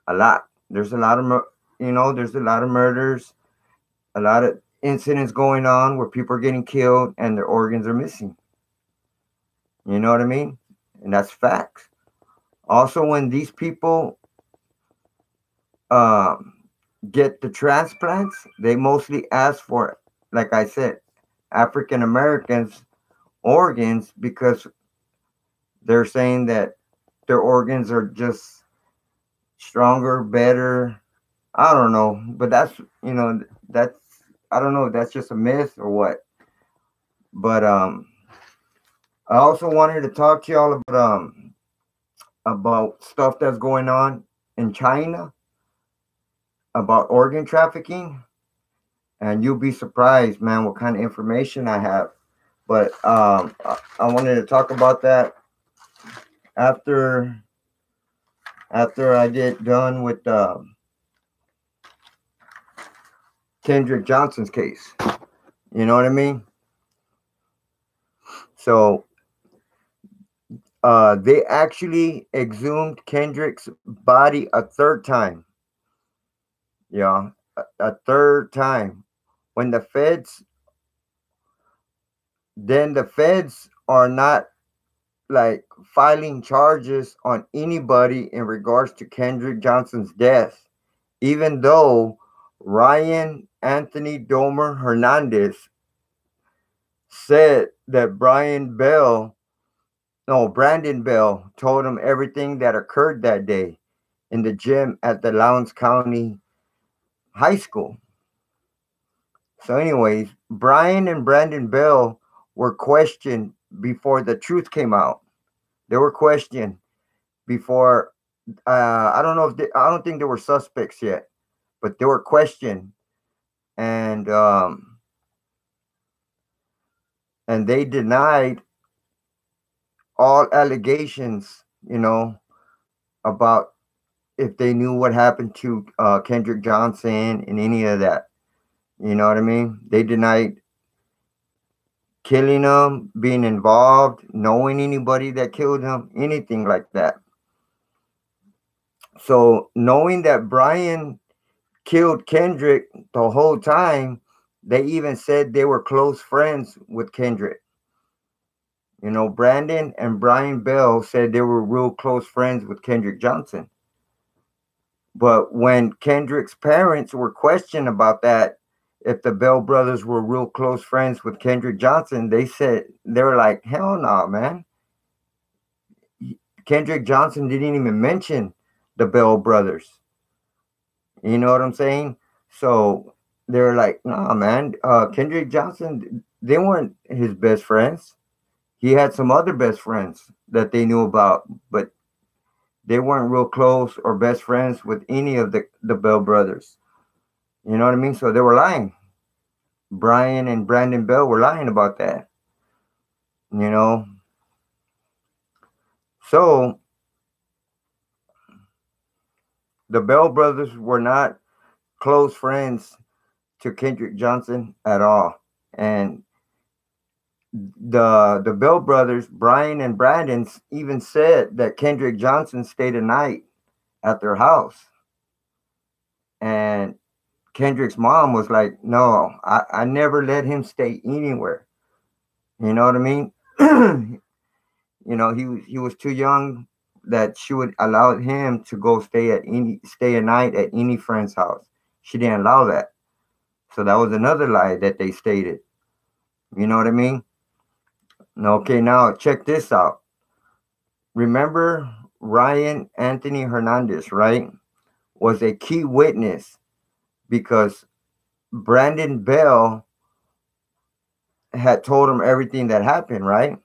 A lot. There's a lot of, there's a lot of murders, a lot of incidents going on where people are getting killed and their organs are missing. You know what I mean? And that's facts. Also, when these people get the transplants, they mostly ask for, like I said, African Americans organs because they're saying that their organs are just stronger, better. I don't know, but that's I don't know if that's just a myth or what. But I also wanted to talk to y'all about stuff that's going on in China about organ trafficking, and you'll be surprised, man, what kind of information I have. But I wanted to talk about that after I get done with Kendrick Johnson's case. You know what I mean? So they actually exhumed Kendrick's body a third time. Yeah, a third time. When the feds are not like filing charges on anybody in regards to Kendrick Johnson's death, even though Ryan Anthony Domer Hernandez said that Brian Bell No, Brandon Bell told him everything that occurred that day in the gym at the Lowndes County High School. So, anyways, Brian and Brandon Bell were questioned before the truth came out. They were questioned before. I don't know if I don't think they were suspects yet, but they were questioned, and and they denied all allegations. About if they knew what happened to Kendrick Johnson and any of that. You know what I mean? They denied killing him, being involved, knowing anybody that killed him, anything like that. So knowing that Brian killed Kendrick the whole time, they even said they were close friends with Kendrick. Brandon and Brian Bell said they were real close friends with Kendrick Johnson. But when Kendrick's parents were questioned about that, if the Bell brothers were real close friends with Kendrick Johnson, they were like, hell no, man. Kendrick Johnson didn't even mention the Bell brothers. You know what I'm saying? So they're like, nah, man. Kendrick Johnson, they weren't his best friends. He had some other best friends that they knew about, but they weren't real close or best friends with any of the Bell brothers. You know what I mean? So they were lying. Brian and Brandon Bell were lying about that. You know? So the Bell brothers were not close friends to Kendrick Johnson at all. And the Bell brothers, Brian and Brandon, even said that Kendrick Johnson stayed a night at their house. And Kendrick's mom was like, no, I never let him stay anywhere. You know what I mean? He was too young that she would allow him to go stay a night at any friend's house. She didn't allow that. So that was another lie that they stated. You know what I mean? Okay, now check this out. Remember Ryan Anthony Hernandez, right? Was a key witness because Brandon Bell had told him everything that happened, right?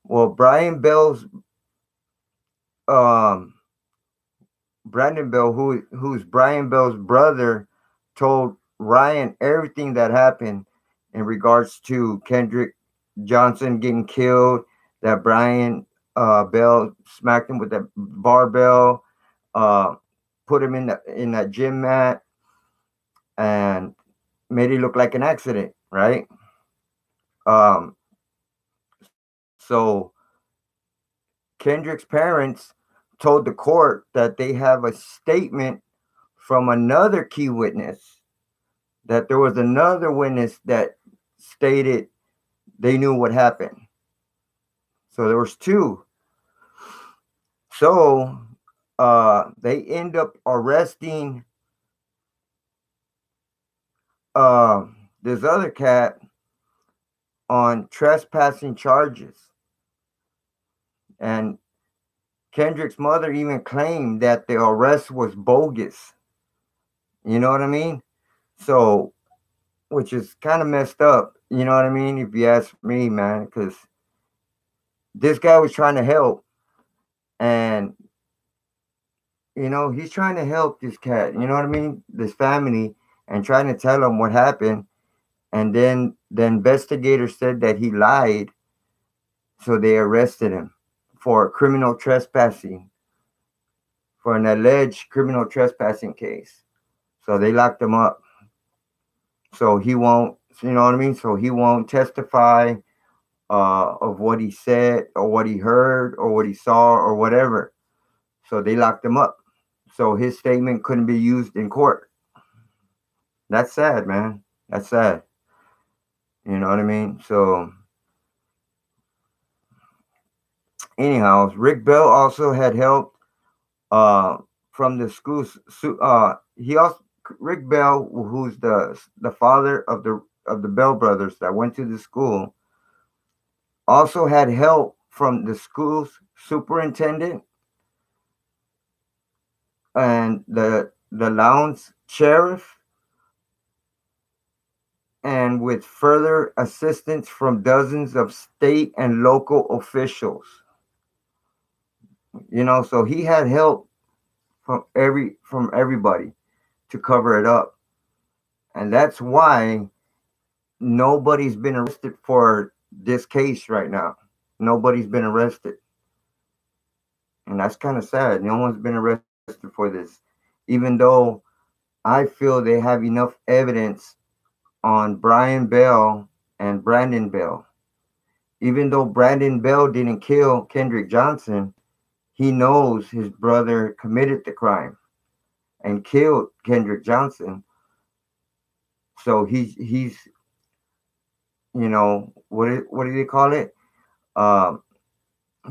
Well, um Brandon Bell, who's Brian Bell's brother, told Ryan everything that happened in regards to Kendrick Johnson getting killed, that Brian Bell smacked him with that barbell, uh, put him in that gym mat, and made it look like an accident, right? Um, so Kendrick's parents told the court that they have a statement from another key witness, that there was another witness that stated they knew what happened. So there was two. So they end up arresting uh, this other cat on trespassing charges. And Kendrick's mother even claimed that the arrest was bogus. You know what I mean? So, which is kind of messed up. You know what I mean? If you ask me, man, because this guy was trying to help. And, he's trying to help this cat. You know what I mean? This family, and trying to tell him what happened. And then the investigator said that he lied. So they arrested him for criminal trespassing, for an alleged criminal trespassing case. So they locked him up. So he won't, you know what I mean? So he won't testify of what he said or what he heard or what he saw or whatever. So they locked him up. So his statement couldn't be used in court. That's sad, man. That's sad. You know what I mean? So anyhow, Rick Bell also had help from the school. He also Rick Bell, who's the father of the Bell brothers that went to the school, also had help from the school's superintendent and the Lowndes sheriff, and with further assistance from dozens of state and local officials. So he had help from everybody to cover it up. And that's why nobody's been arrested for this case right now. Nobody's been arrested. And that's kind of sad. No one's been arrested for this. Even though I feel they have enough evidence on Brian Bell and Brandon Bell. Even though Brandon Bell didn't kill Kendrick Johnson, he knows his brother committed the crime and killed Kendrick Johnson. So he's what do they call it?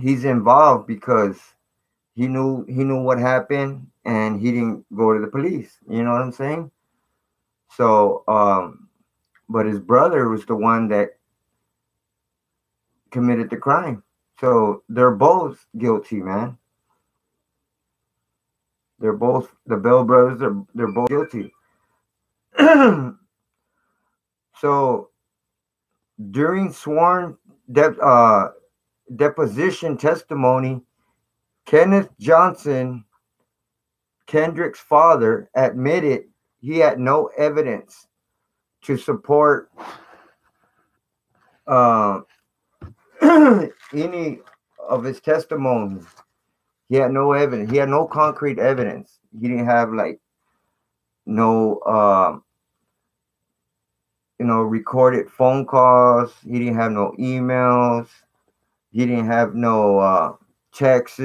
He's involved because he knew what happened and he didn't go to the police. You know what I'm saying? So but his brother was the one that committed the crime. So they're both guilty, man. They're both the Bell brothers. They're both guilty. So during sworn deposition testimony, Kenneth Johnson, Kendrick's father, admitted he had no evidence to support any of his testimony. He had no evidence. He had no concrete evidence. He didn't have no recorded phone calls. He didn't have no emails. He didn't have no text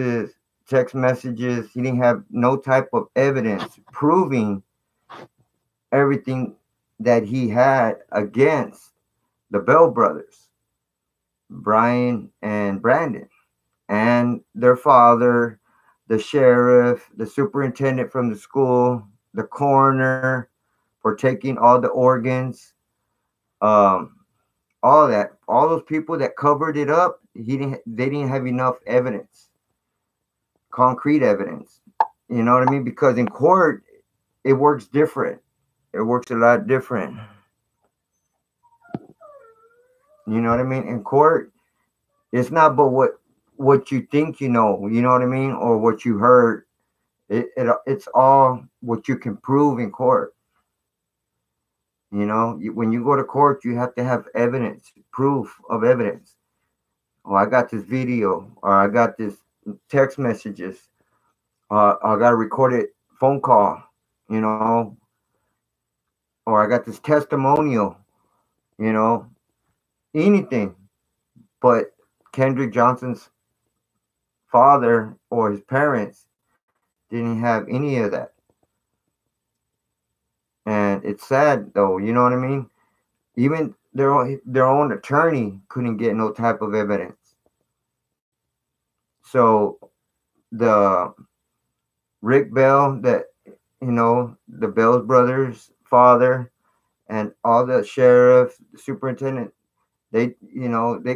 messages. He didn't have no type of evidence proving everything that he had against the Bell brothers, Brian and Brandon, and their father, the sheriff, the superintendent from the school, the coroner, for taking all the organs, all those people that covered it up. They didn't have enough evidence, concrete evidence. You know what I mean? Because in court, it works different. It works a lot different. You know what I mean? In court, it's not but what you think you know. You know what I mean? Or what you heard. It's all what you can prove in court. When you go to court, you have to have evidence, proof of evidence. Oh, I got this video, or I got this text messages, I got a recorded phone call, or I got this testimonial, anything. But Kendrick Johnson's father or his parents didn't have any of that. And it's sad, though, you know what I mean? Even their own attorney couldn't get no type of evidence. So the Rick Bell, the Bell's brothers' father, and all the sheriff, the superintendent, they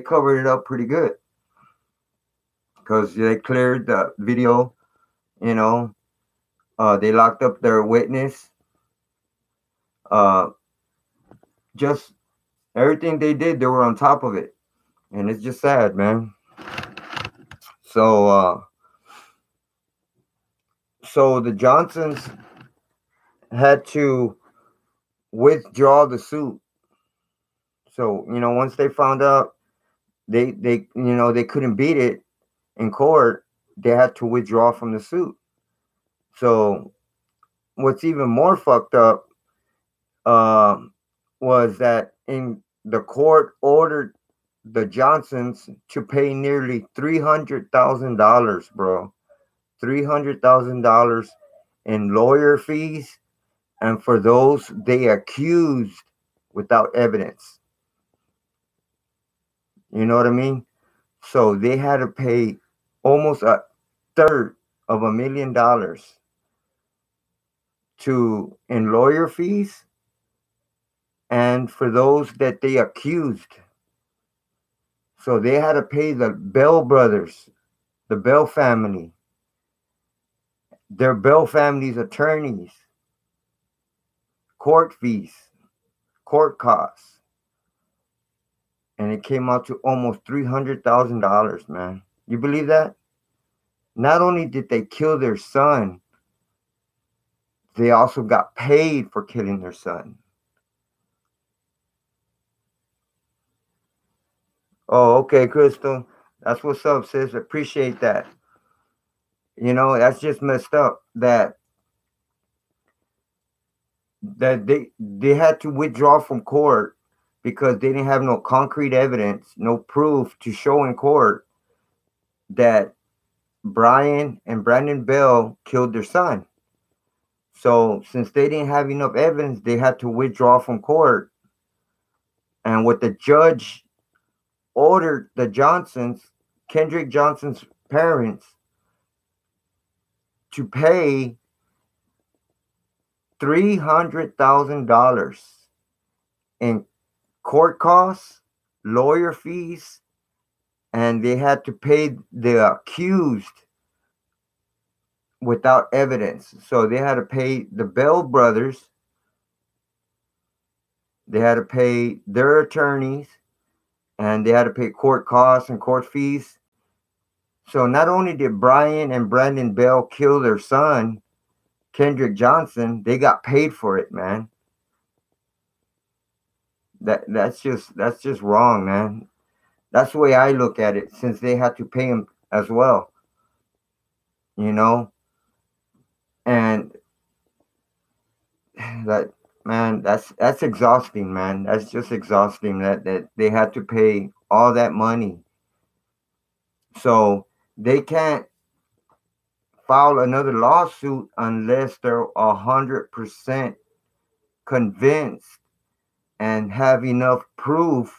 covered it up pretty good because they cleared the video. They locked up their witness. Just everything they did, they were on top of it, and it's just sad, man. So the Johnsons had to withdraw the suit. So once they found out they couldn't beat it in court, they had to withdraw from the suit. So what's even more fucked up was that in the court ordered the Johnsons to pay nearly $300,000, bro. $300,000 in lawyer fees, and for those they accused without evidence. You know what I mean? So they had to pay almost a third of $1,000,000 in lawyer fees, and for those that they accused. So they had to pay the Bell brothers, the Bell family, their Bell family's attorneys, court fees, court costs. And it came out to almost $300,000, man. You believe that? Not only did they kill their son, they also got paid for killing their son. Oh, okay, Crystal. That's what's up, sis. Appreciate that. That's just messed up that they had to withdraw from court because they didn't have no concrete evidence, no proof to show in court that Brian and Brandon Bell killed their son. So since they didn't have enough evidence, they had to withdraw from court. And what the judge ordered the Johnsons, Kendrick Johnson's parents, to pay $300,000 in court costs, lawyer fees, and they had to pay the accused without evidence. So they had to pay the Bell brothers, they had to pay their attorneys, and they had to pay court costs and court fees. So not only did Brian and Brandon Bell kill their son, Kendrick Johnson, they got paid for it, man. That's just wrong, man. That's the way I look at it, since they had to pay him as well. And that, man, that's exhausting, man. That's just exhausting that they had to pay all that money. So they can't file another lawsuit unless they're 100% convinced and have enough proof,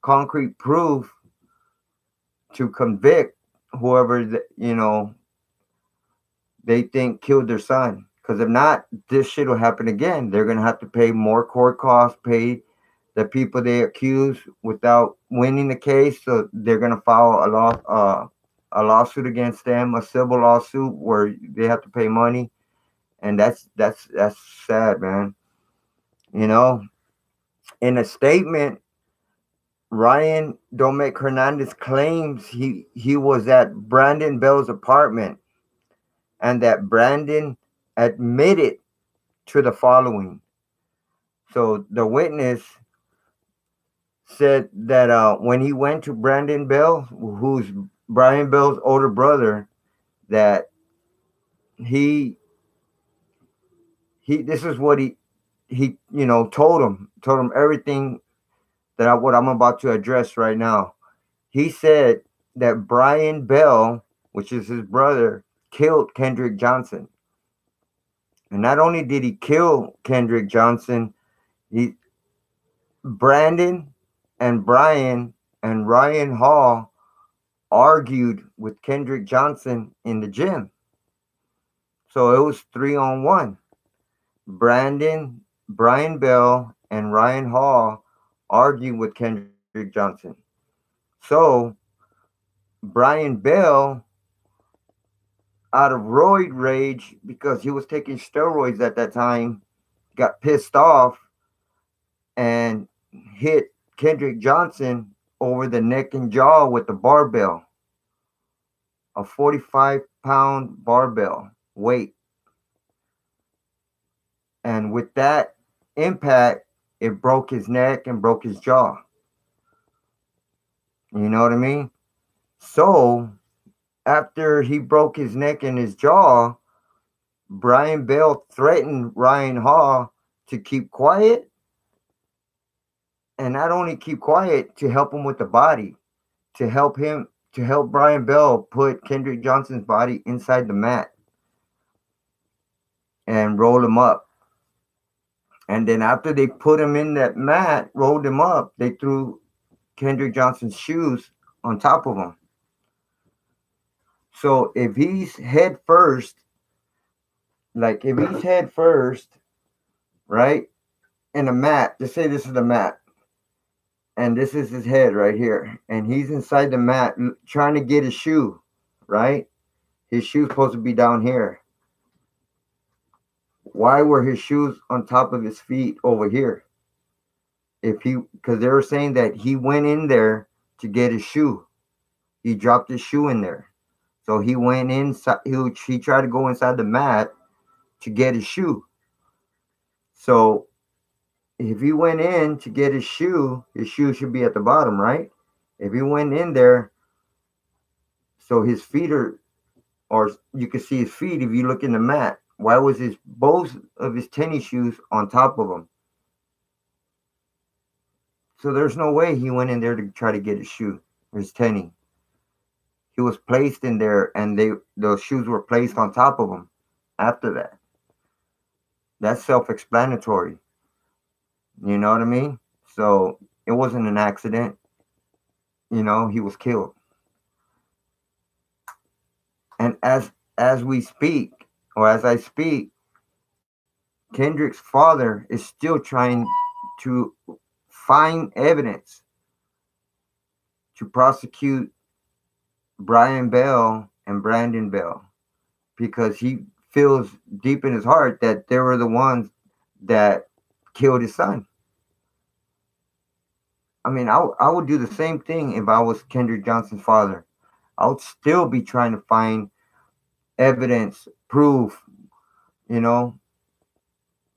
concrete proof, to convict whoever they think killed their son. Because if not, this shit will happen again. They're gonna have to pay more court costs, pay the people they accuse without winning the case. So they're gonna file a lawsuit against them, a civil lawsuit where they have to pay money, and that's sad, man. In a statement, Ryan Domecq Hernandez claims he was at Brandon Bell's apartment and that Brandon admitted to the following. So the witness said that when he went to Brandon Bell, who's Brian Bell's older brother, that he this is what he told him everything what I'm about to address right now. He said that Brian Bell, which is his brother, killed Kendrick Johnson. And not only did he kill Kendrick Johnson, Brandon and Brian and Ryan Hall argued with Kendrick Johnson in the gym. So it was 3-on-1. Brian Bell, and Ryan Hall argued with Kendrick Johnson. So Brian Bell, out of roid rage, because he was taking steroids at that time, got pissed off and hit Kendrick Johnson over the neck and jaw with the barbell, a 45-pound barbell weight. And with that impact, it broke his neck and broke his jaw. You know what I mean? So after he broke his neck and his jaw, Brian Bell threatened Ryan Hall to keep quiet, and not only keep quiet, to help him with the body, to help Brian Bell put Kendrick Johnson's body inside the mat and roll him up. And then after they put him in that mat, rolled him up, they threw Kendrick Johnson's shoes on top of him. So if he's head first, right, in a mat, just say this is the mat, and this is his head right here, and he's inside the mat trying to get his shoe, right? His shoe's supposed to be down here. Why were his shoes on top of his feet over here? If he, because they were saying that he went in there to get his shoe. He dropped his shoe in there. So he went inside, he tried to go inside the mat to get his shoe. So if he went in to get his shoe should be at the bottom, right? If he went in there, so his feet are, or you can see his feet if you look in the mat. Why was his both of his tennis shoes on top of him? So there's no way he went in there to try to get his shoe or his tennis. He was placed in there, and those shoes were placed on top of him after that. That's self-explanatory. You know what I mean? So it wasn't an accident. You know, he was killed. And as we speak, or as I speak, Kendrick's father is still trying to find evidence to prosecute Brian Bell and Brandon Bell, because he feels deep in his heart that they were the ones that killed his son. I mean, I would do the same thing if I was Kendrick Johnson's father. I would still be trying to find evidence, proof, you know,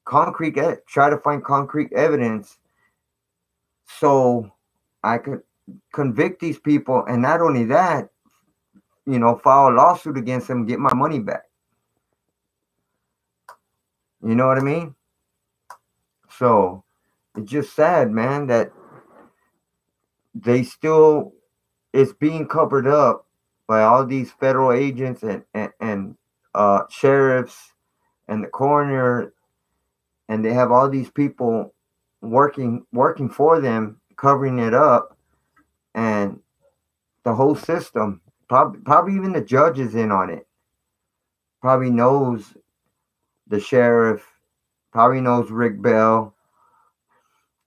try to find concrete evidence so I could convict these people, and not only that, you know, file a lawsuit against them, get my money back. You know what I mean? So it's just sad, man, that it's being covered up by all these federal agents and sheriffs and the coroner, and they have all these people working for them, covering it up, and the whole system, probably even the judge is in on it. Probably knows the sheriff, probably knows Rick Bell.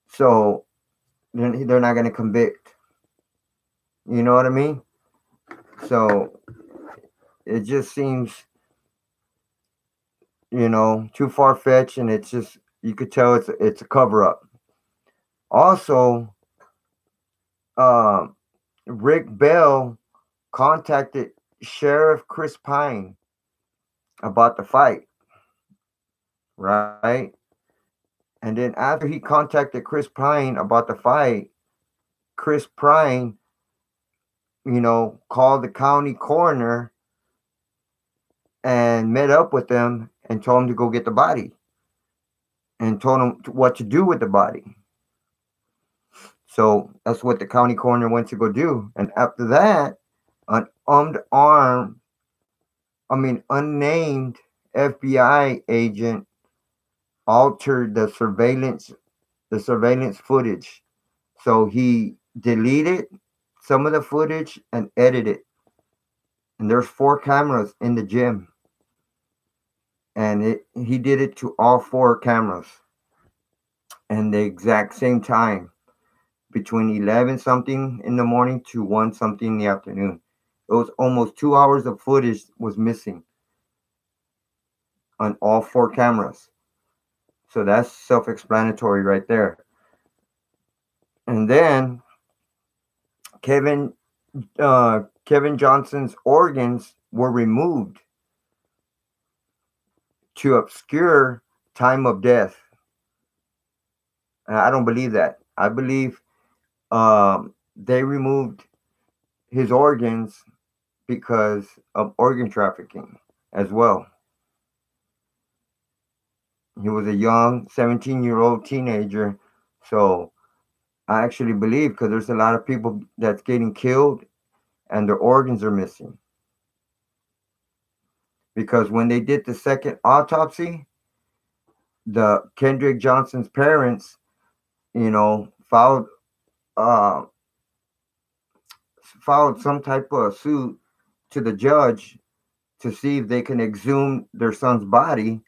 So they're not going to convict. You know what I mean? So it just seems, you know, too far-fetched, and it's just, you could tell it's a cover-up. Also, Rick Bell contacted Sheriff Chris Pine about the fight, right? And then after he contacted Chris Pine about the fight, Chris Pine, you know, called the county coroner and met up with them and told him to go get the body and told him what to do with the body. So that's what the county coroner went to go do. And after that, an unnamed FBI agent altered the surveillance footage. So he deleted some of the footage and edited it. And there's 4 cameras in the gym. And he did it to all 4 cameras. And the exact same time, between 11 something in the morning to 1 something in the afternoon. It was almost 2 hours of footage was missing on all 4 cameras. So that's self-explanatory right there. And then Kevin Johnson's organs were removed to obscure time of death. And I don't believe that. I believe they removed his organs because of organ trafficking as well. He was a young 17-year-old teenager. So I actually believe, because there's a lot of people that's getting killed and their organs are missing. Because when they did the second autopsy, the Kendrick Johnson's parents, you know, filed some type of suit to the judge to see if they can exhume their son's body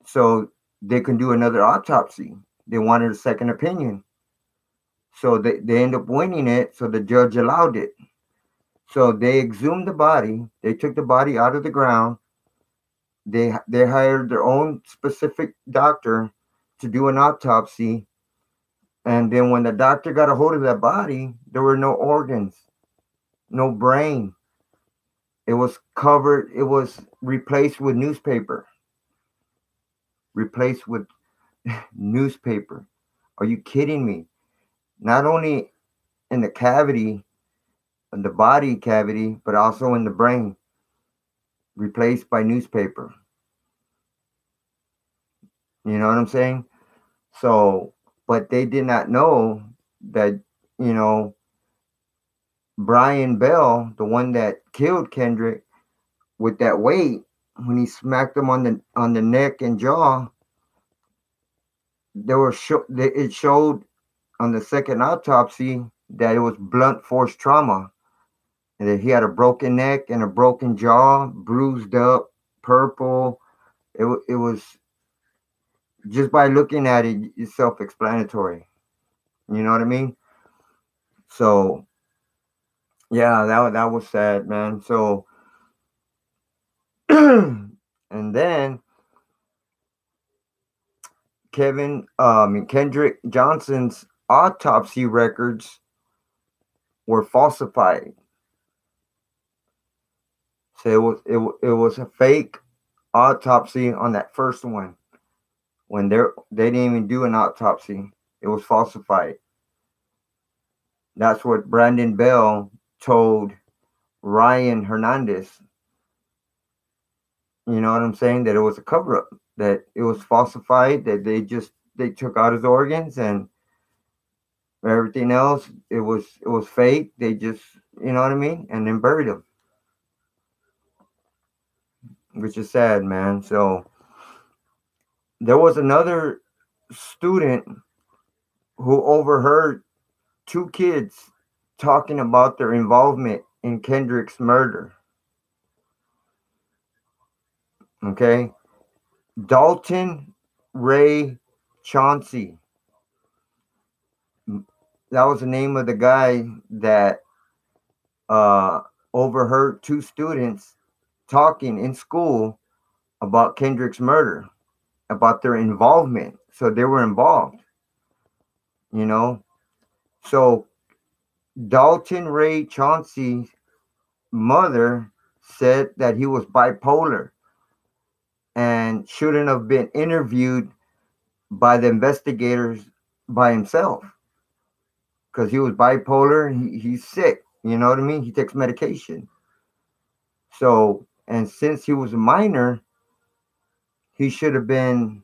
so they can do another autopsy. They wanted a second opinion. So they end up winning it. So the judge allowed it. So they exhumed the body. They took the body out of the ground. They hired their own specific doctor to do an autopsy. And then when the doctor got a hold of that body, there were no organs, no brain. It was covered. It was replaced with newspaper. Replaced with newspaper. Are you kidding me? Not only in the cavity, in the body cavity, but also in the brain, replaced by newspaper. You know what I'm saying? So, but they did not know that, you know, Brian Bell, the one that killed Kendrick with that weight, when he smacked him on the neck and jaw, it showed on the second autopsy that it was blunt force trauma, and that he had a broken neck and a broken jaw, bruised up, purple. It was just by looking at it, it's self-explanatory. You know what I mean? So yeah, that was sad, man. So and then Kendrick Johnson's autopsy records were falsified. So it was a fake autopsy on that first one. When they didn't even do an autopsy, it was falsified. That's what Brandon Bell told Ryan Hernandez. You know what I'm saying? That it was a cover up, that it was falsified, that they took out his organs and everything else. It was fake. They just, you know what I mean, and then buried him, which is sad, man. So there was another student who overheard two kids talking about their involvement in Kendrick's murder. Okay, Dalton Ray Chauncey. That was the name of the guy that uh, overheard two students talking in school about Kendrick's murder, about their involvement. So they were involved, you know. So Dalton Ray Chauncey's mother said that he was bipolar and shouldn't have been interviewed by the investigators by himself, because he was bipolar. He's sick. You know what I mean? He takes medication. So, and since he was a minor, he should have been,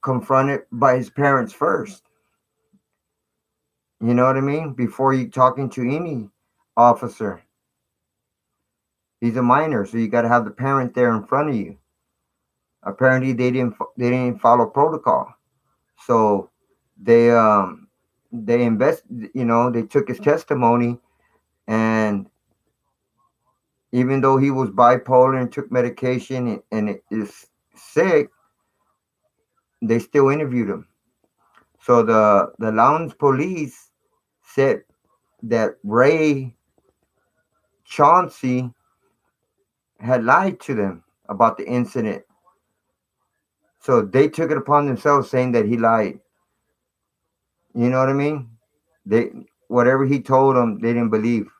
confronted by his parents first. You know what I mean? Before you talking to any officer. He's a minor, so you got to have the parent there in front of you. Apparently, they didn't follow protocol, so they they took his testimony, and even though he was bipolar and took medication and is sick, they still interviewed him. So the Lowndes police said that Ray Chauncey had lied to them about the incident. So they took it upon themselves, saying that he lied. You know what I mean? They Whatever he told them, they didn't believe.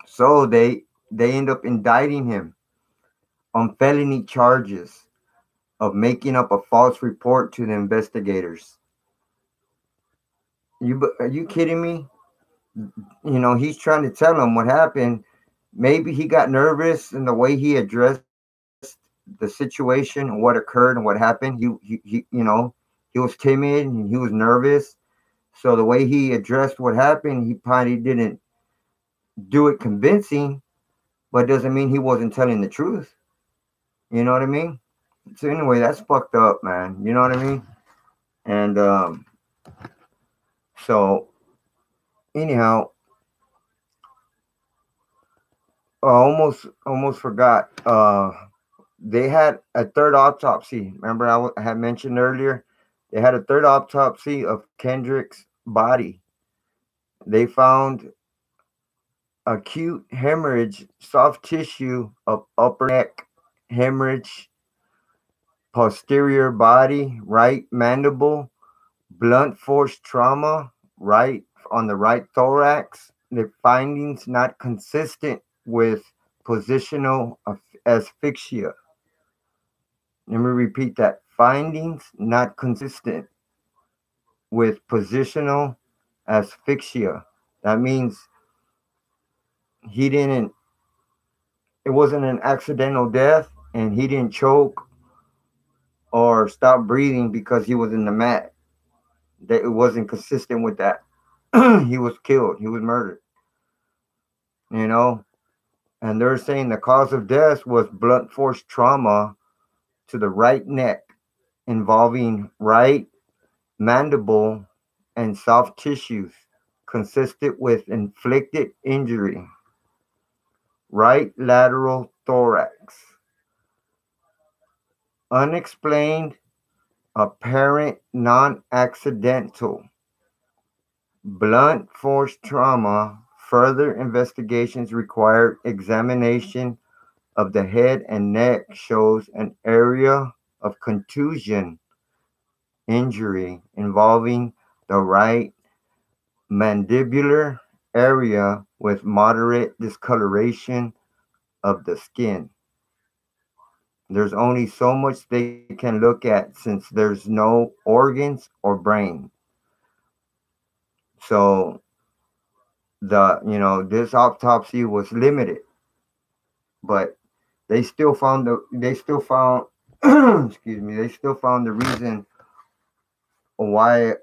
So they end up indicting him on felony charges of making up a false report to the investigators. Are you kidding me? He's trying to tell them what happened. Maybe he got nervous in the way he addressed the situation and what occurred and what happened. He was timid and he was nervous. So the way he addressed what happened, he probably didn't do it convincing, but doesn't mean he wasn't telling the truth. You know what I mean? So anyway, that's fucked up, man. You know what I mean? And so anyhow, I almost forgot. They had a third autopsy. Remember, I had mentioned earlier They had a third autopsy of Kendrick's body. They found acute hemorrhage, soft tissue of upper neck hemorrhage, posterior body, right mandible, blunt force trauma, right on the right thorax. The findings not consistent with positional asphyxia. Let me repeat that. Findings not consistent with positional asphyxia. That means he didn't, it wasn't an accidental death and he didn't choke or stop breathing because he was in the mat. That it wasn't consistent with that. He was killed, he was murdered, you know. And they're saying the cause of death was blunt force trauma to the right neck involving right mandible and soft tissues consistent with inflicted injury, right lateral thorax, unexplained, apparent, non-accidental, blunt force trauma. Further investigations required examination of the head and neck shows an area of contusion injury involving the right mandibular area with moderate discoloration of the skin. There's only so much they can look at since there's no organs or brain. So this autopsy was limited, but they still found excuse me, they still found the reason why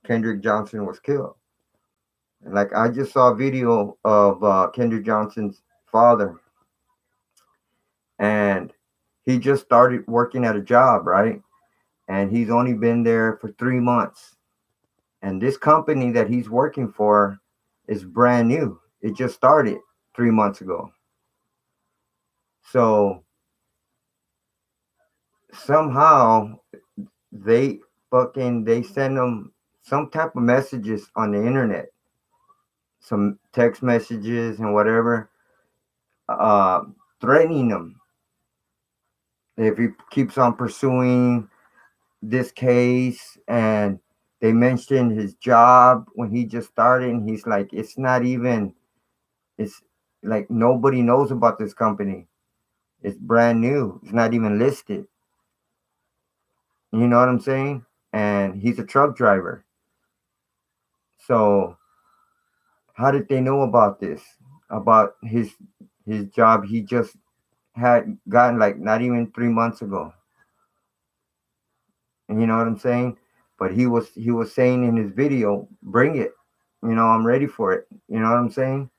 Kendrick Johnson was killed. Like I just saw a video of Kendrick Johnson's father, and he just started working at a job, right? And he's only been there for 3 months. And this company that he's working for is brand new. It just started 3 months ago. So somehow they send them some type of messages on the internet, some text messages and whatever, uh, threatening him if he keeps on pursuing this case. And they mentioned his job when he just started, and he's like, it's like nobody knows about this company. It's brand new. It's not even listed. You know what I'm saying? And he's a truck driver. So how did they know about this? About his job he just had gotten like not even 3 months ago. And you know what I'm saying? But he was saying in his video, bring it. I'm ready for it. You know what I'm saying?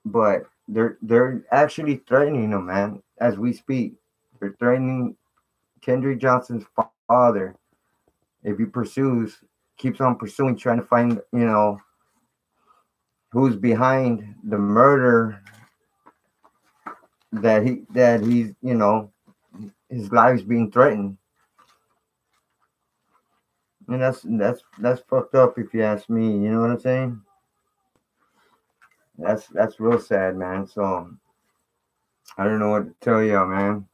But they're actually threatening him, man, as we speak. They're threatening Kendrick Johnson's father if he keeps on pursuing, trying to find, who's behind the murder that he's, his life's being threatened. And that's fucked up if you ask me. You know what I'm saying? That's real sad, man. So I don't know what to tell y'all, man.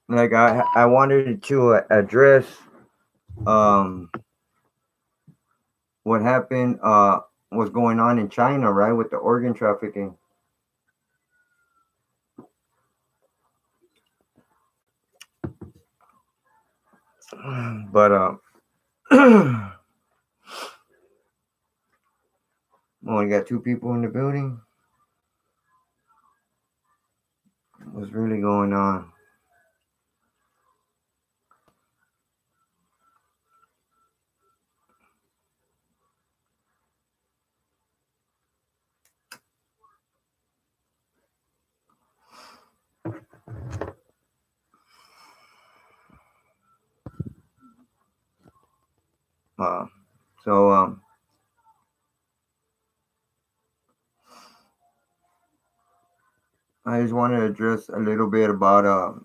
Like I wanted to address um what happened what's going on in China, right, with the organ trafficking. But we only got two people in the building. What's really going on? Uh, so I just want to address a little bit about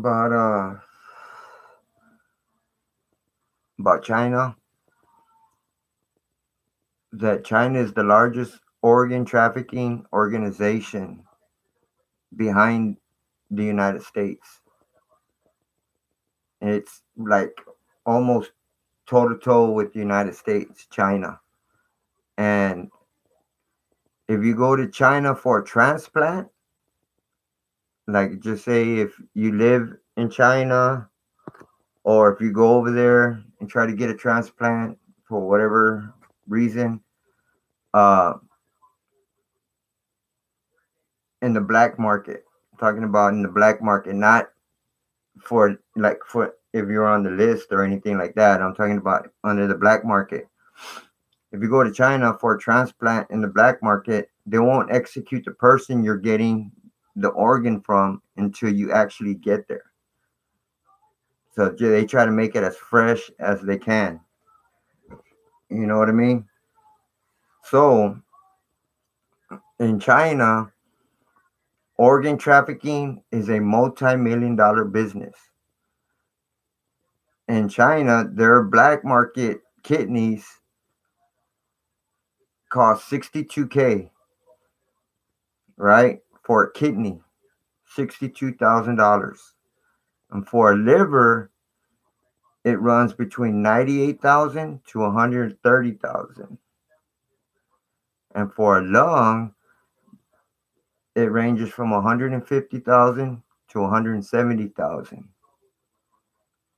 about about China, that China is the largest organ trafficking organization behind the United States. It's like almost toe to toe with the United States, China. And if you go to China for a transplant, like just say if you live in China or if you go over there and try to get a transplant for whatever reason, uh, in the black market, talking about in the black market, not for like for if you're on the list or anything like that. I'm talking about under the black market. If you go to China for a transplant in the black market, they won't execute the person you're getting the organ from until you actually get there. So they try to make it as fresh as they can. You know what I mean? So in China, organ trafficking is a multi-million dollar business. In China, their black market kidneys cost 62K, right? For a kidney, $62,000. And for a liver, it runs between 98,000 to 130,000. And for a lung, it ranges from 150,000 to 170,000.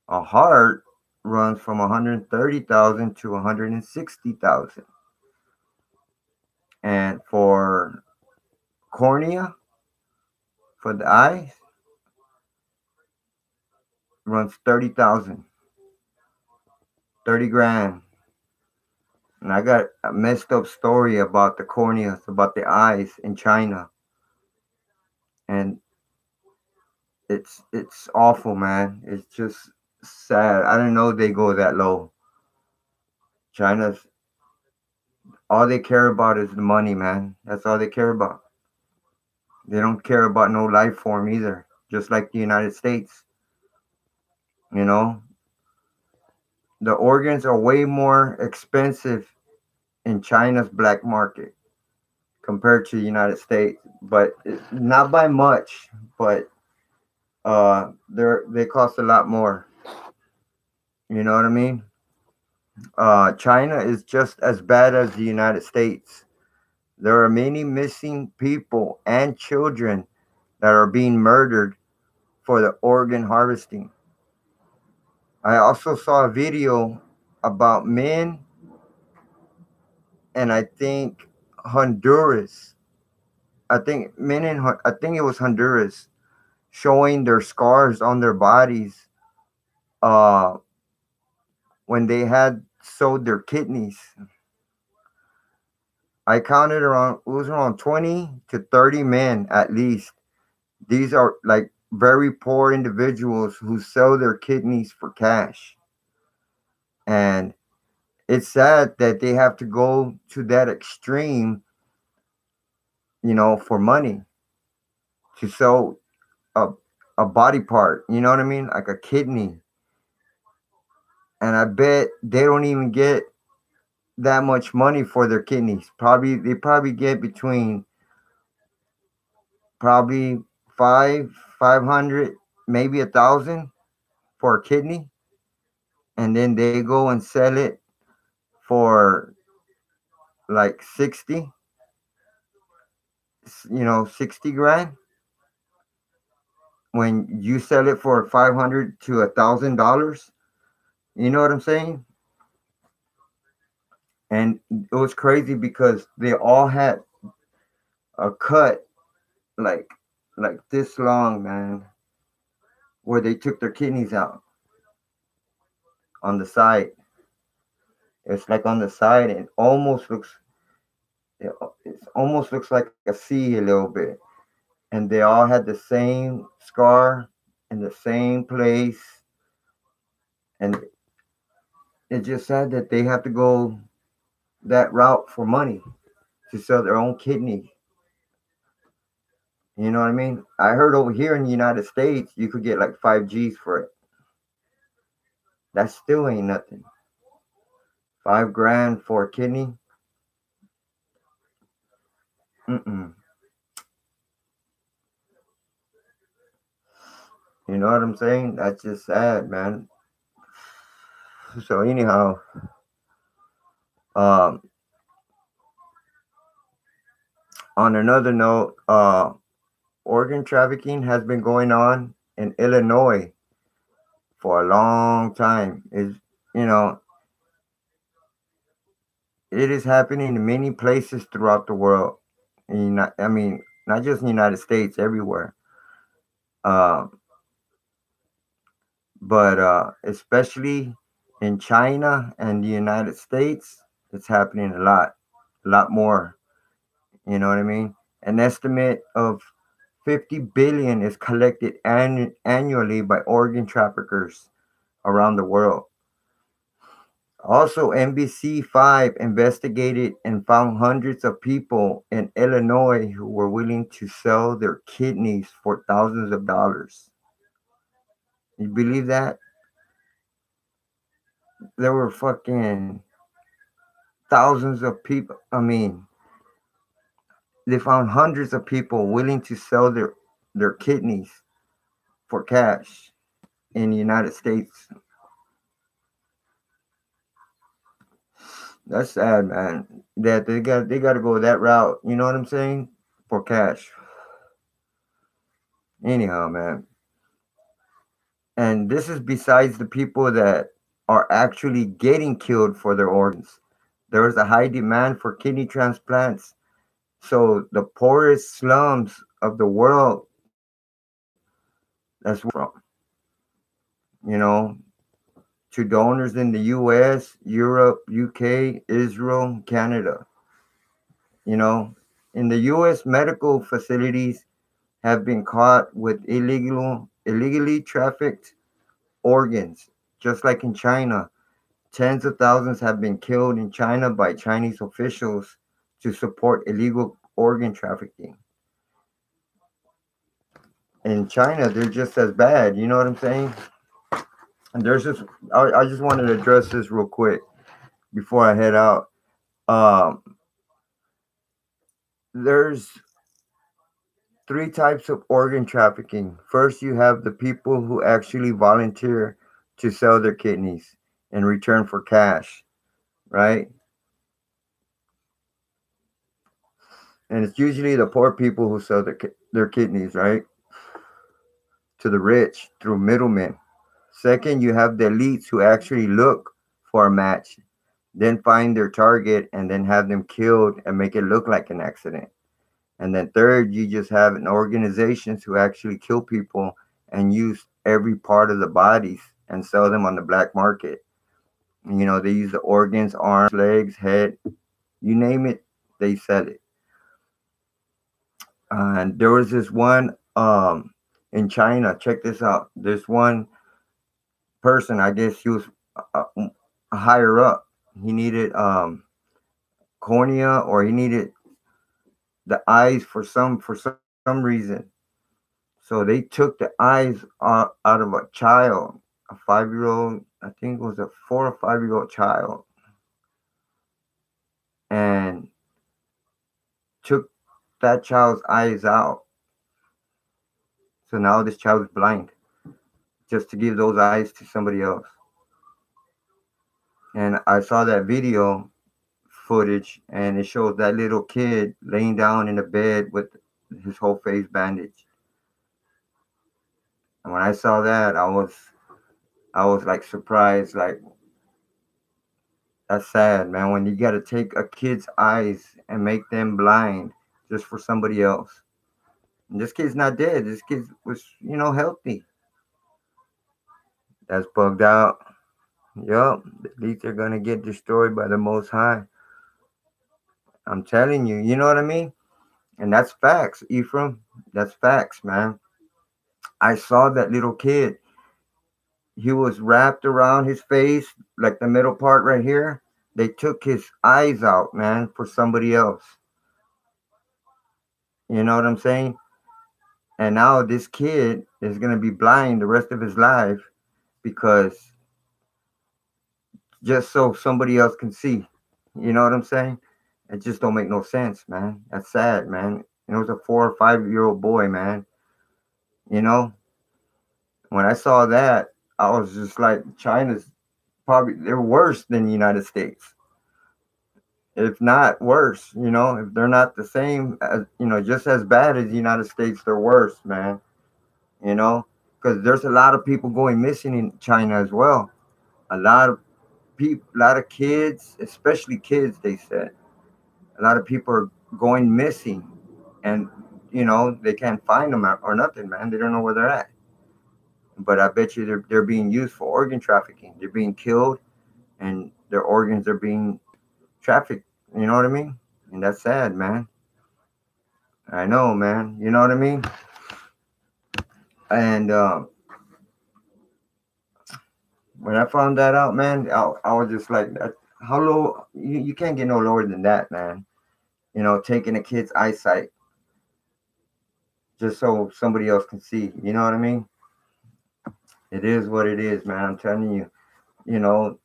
A heart runs from 130,000 to 160,000. And for cornea, for the eyes, runs 30,000, 30 grand. And I got a messed up story about the corneas, about the eyes in China. And it's awful, man. It's just sad. I didn't know they go that low. China's all they care about is the money, man. That's all they care about. They don't care about no life form either, just like the United States. You know, the organs are way more expensive in China's black market compared to the United States, but not by much, but they cost a lot more. You know what I mean? China is just as bad as the United States. There are many missing people and children that are being murdered for the organ harvesting. I also saw a video about men, and I think Honduras. I think men in I think it was Honduras showing their scars on their bodies uh when they had sold their kidneys. I counted around it was around 20 to 30 men at least. These are like very poor individuals who sell their kidneys for cash. And it's sad that they have to go to that extreme, for money to sell a, a body part, you know what I mean? Like a kidney. And I bet they don't even get that much money for their kidneys. They probably get between probably 500, maybe 1,000 for a kidney. And then they go and sell it for like 60 grand. When you sell it for 500 to $1,000, you know what I'm saying? And it was crazy because they all had a cut like this long, man, where they took their kidneys out on the side. It's like on the side, and it almost looks like a C a little bit. And they all had the same scar in the same place, and it's just sad that they have to go that route for money to sell their own kidney. You know what I mean? I heard over here in the United States, you could get like 5 Gs for it. That still ain't nothing. 5 grand for a kidney? Mm-mm. You know what I'm saying? That's just sad, man. So anyhow, um, on another note, organ trafficking has been going on in Illinois for a long time. Is you know, it is happening in many places throughout the world. I mean, not just in the United States, everywhere. Um, but especially in China and the United States, it's happening a lot more. You know what I mean? An estimate of 50 billion is collected annually by organ traffickers around the world. Also, NBC5 investigated and found hundreds of people in Illinois who were willing to sell their kidneys for thousands of dollars. You believe that? There were fucking thousands of people. I mean, they found hundreds of people willing to sell their kidneys for cash in the United States. That's sad, man. That they got to go that route. You know what I'm saying? For cash. Anyhow, man. And this is besides the people that are actually getting killed for their organs. There is a high demand for kidney transplants. So the poorest slums of the world, that's where from, you know, to donors in the US, Europe, UK, Israel, Canada. You know, in the US, medical facilities have been caught with illegally trafficked organs, just like in China. Tens of thousands have been killed in China by Chinese officials to support illegal organ trafficking. In China, they're just as bad. You know what I'm saying? And there's just, I just wanted to address this real quick before I head out. Um, there's three types of organ trafficking. First, you have the people who actually volunteer to sell their kidneys in return for cash, right? And it's usually the poor people who sell their kidneys, right? To the rich through middlemen. Second, you have the elites who actually look for a match, then find their target and then have them killed and make it look like an accident. And then third, you just have an organizations who actually kill people and use every part of the bodies and sell them on the black market. You know, they use the organs, arms, legs, head, you name it, they sell it. And there was this one in China. Check this out. This one person, I guess he was higher up. He needed cornea, or he needed the eyes for some reason. So they took the eyes out of a child, a 5-year-old. I think it was a 4 or 5-year-old child, and took that child's eyes out. So now this child is blind, just to give those eyes to somebody else. And I saw that video footage, and it shows that little kid laying down in the bed with his whole face bandaged. And when I saw that, I was like surprised, like that's sad, man. When you got to take a kid's eyes and make them blind just for somebody else. And this kid's not dead. This kid was, healthy. That's bugged out. Yup, the elites are gonna get destroyed by the Most High. I'm telling you, you know what I mean? And that's facts, Ephraim. That's facts, man. I saw that little kid. He was wrapped around his face, like the middle part right here. They took his eyes out, man, for somebody else. You know what I'm saying? And now this kid is gonna be blind the rest of his life because just so somebody else can see. You know what I'm saying? It just don't make no sense, man. That's sad, man. It was a 4 or 5 year old boy, man. You know, when I saw that, I was just like, China's probably they're worse than the United States, if not worse. You know, if they're not the same as, just as bad as the United States, they're worse, man. You know, because there's a lot of people going missing in China as well. A lot of people, a lot of kids, especially kids. They said a lot of people are going missing, and they can't find them or nothing, man. They don't know where they're at. But I bet you they're being used for organ trafficking. They're being killed, and their organs are being trafficked. You know what I mean? And that's sad, man. I know, man. You know what I mean? And when I found that out, man, I was just like, how low? You can't get no lower than that, man. Taking a kid's eyesight just so somebody else can see. You know what I mean? It is what it is, man. I'm telling you. You know,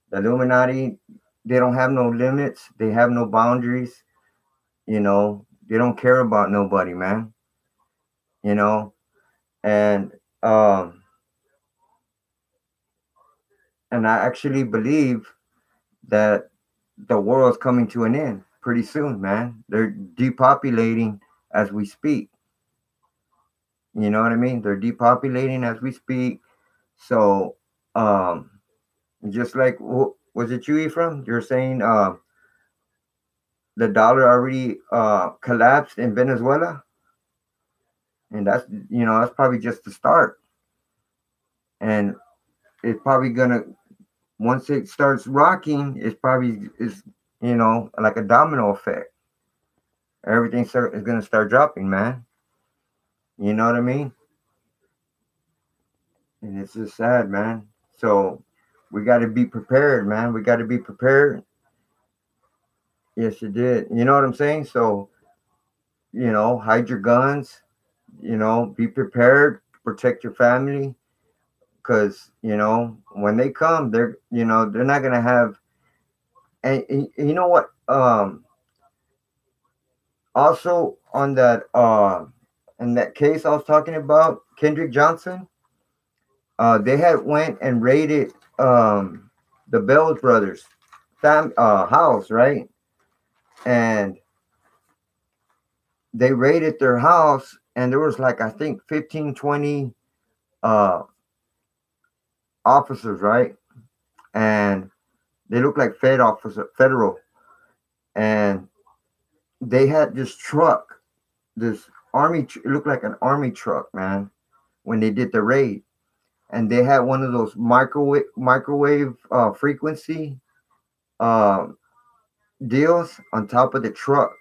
the Illuminati, they don't have no limits. They have no boundaries. They don't care about nobody, man. You know, and um, and I actually believe that the world's coming to an end pretty soon, man. They're depopulating as we speak. You know what I mean? They're depopulating as we speak. So, um, just like was it you, Ephraim? You're saying the dollar already collapsed in Venezuela, and that's probably just the start, and it's probably gonna once it starts rocking, it's probably is like a domino effect. Is gonna start dropping, man. You know what I mean? And it's just sad, man. So we got to be prepared, man. We got to be prepared. Yes, you did. You know what I'm saying? So hide your guns. Be prepared. Protect your family, because when they come, they're not gonna have. And you know what? Also on that in that case I was talking about, Kendrick Johnson, they had went and raided the Bells brothers house, right? And they raided their house, and there was like, I think, 15, 20 uh officers, right? And they look like federal, and they had this truck, this it looked like an army truck, man, when they did the raid. And they had one of those microwave frequency uh, deals on top of the truck,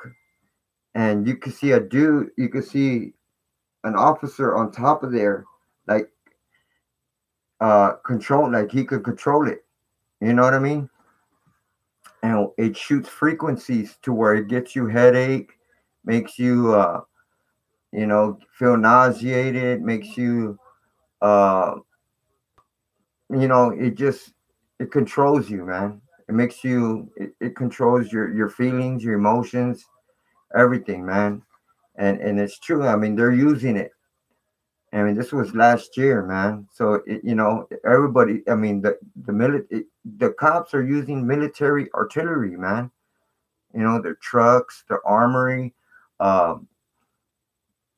and you could see an officer on top of there, like control, like he could control it. You know what I mean? And it shoots frequencies to where it gets you headache, makes you feel nauseated, makes you uh, it controls you, man. It controls your feelings, your emotions, everything, man. And it's true. I mean, they're using it. I mean, this was last year, man. So everybody. I mean, the cops are using military artillery, man. Their trucks, their armory. Um,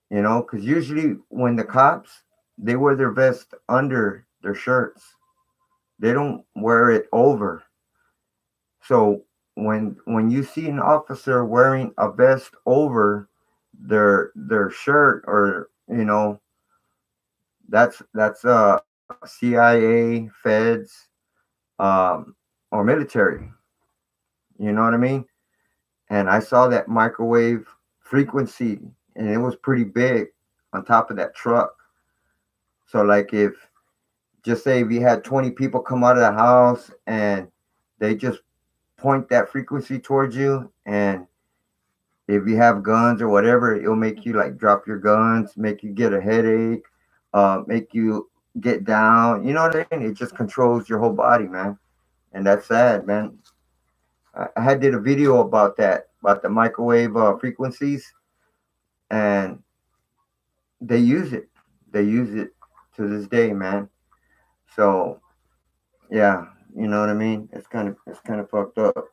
because usually when the cops, they wear their vest under their shirts. They don't wear it over. So when you see an officer wearing a vest over their shirt, or that's CIA, feds, or military. You know what I mean? And I saw that microwave frequency, and it was pretty big on top of that truck. So like, if just say if you had 20 people come out of the house, and they just point that frequency towards you, and if you have guns or whatever, it'll make you like drop your guns, make you get a headache, make you get down. You know what I mean? It just controls your whole body, man. And that's sad, man. I had did a video about that, about the microwave frequencies, and they use it. They use it to this day, man. So yeah, you know what I mean. It's kind of fucked up.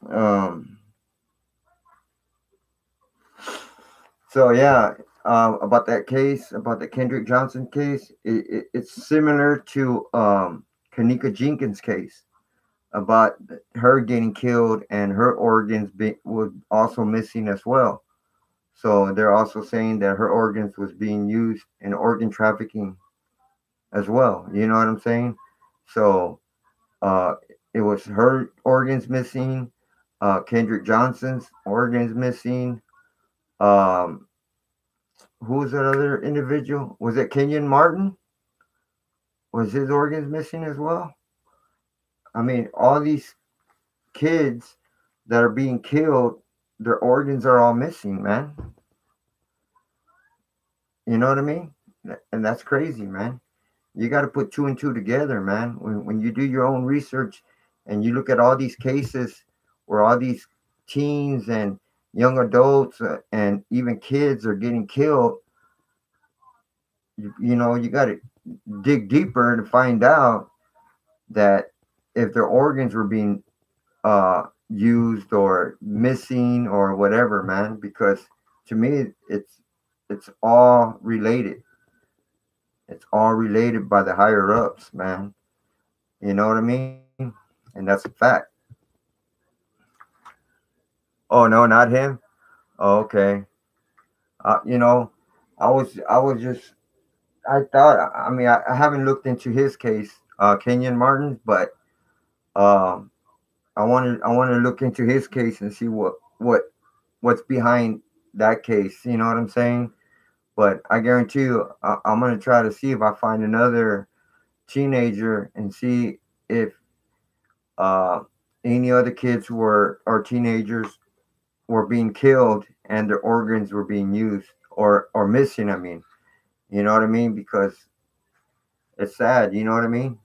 Um, so yeah, about that case, about the Kendrick Johnson case, it's similar to Kanika Jenkins case about her getting killed and her organs were also missing as well. So they're also saying that her organs was being used in organ trafficking as well. You know what I'm saying? So uh, it was her organs missing, Kendrick Johnson's organs missing. Um, who was that other individual? Was it Kenyon Martin? Was his organs missing as well? I mean, all these kids that are being killed, their organs are all missing, man. You know what I mean? And that's crazy, man. You got to put two and two together, man. When you do your own research and you look at all these cases where all these teens and young adults and even kids are getting killed, you got to dig deeper to find out that if their organs were being used or missing or whatever, man. Because to me, it's all related. It's all related by the higher ups, man. You know what I mean? And that's a fact. Oh no, not him. Oh, okay. You know, I was just, I thought. I mean, I haven't looked into his case, Kenyon Martin, but um, I want to look into his case and see what's behind that case. You know what I'm saying? But I guarantee you, I'm gonna try to see if I find another teenager and see if uh, any other kids were or teenagers were being killed and their organs were being used or missing. I mean, you know what I mean? Because it's sad. You know what I mean?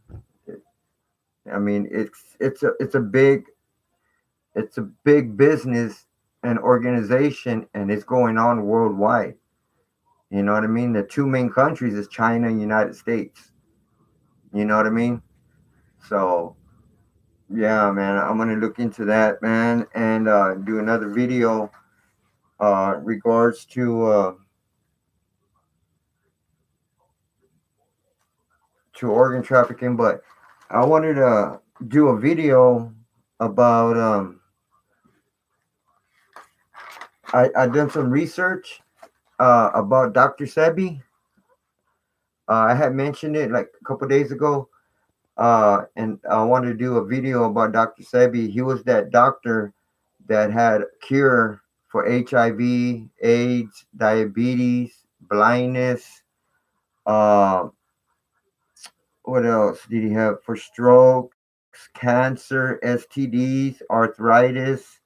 I mean, it's a big business and organization, and it's going on worldwide. You know what I mean? The two main countries is China and United States. You know what I mean? So yeah, man, I'm gonna look into that, man, and do another video regards to organ trafficking. But I wanted to do a video about I done some research about Dr. Sebi. I had mentioned it like a couple days ago, and I wanted to do a video about Dr. Sebi. He was that doctor that had a cure for HIV, AIDS, diabetes, blindness. Uh, what else did he have for strokes, cancer, STDs, arthritis,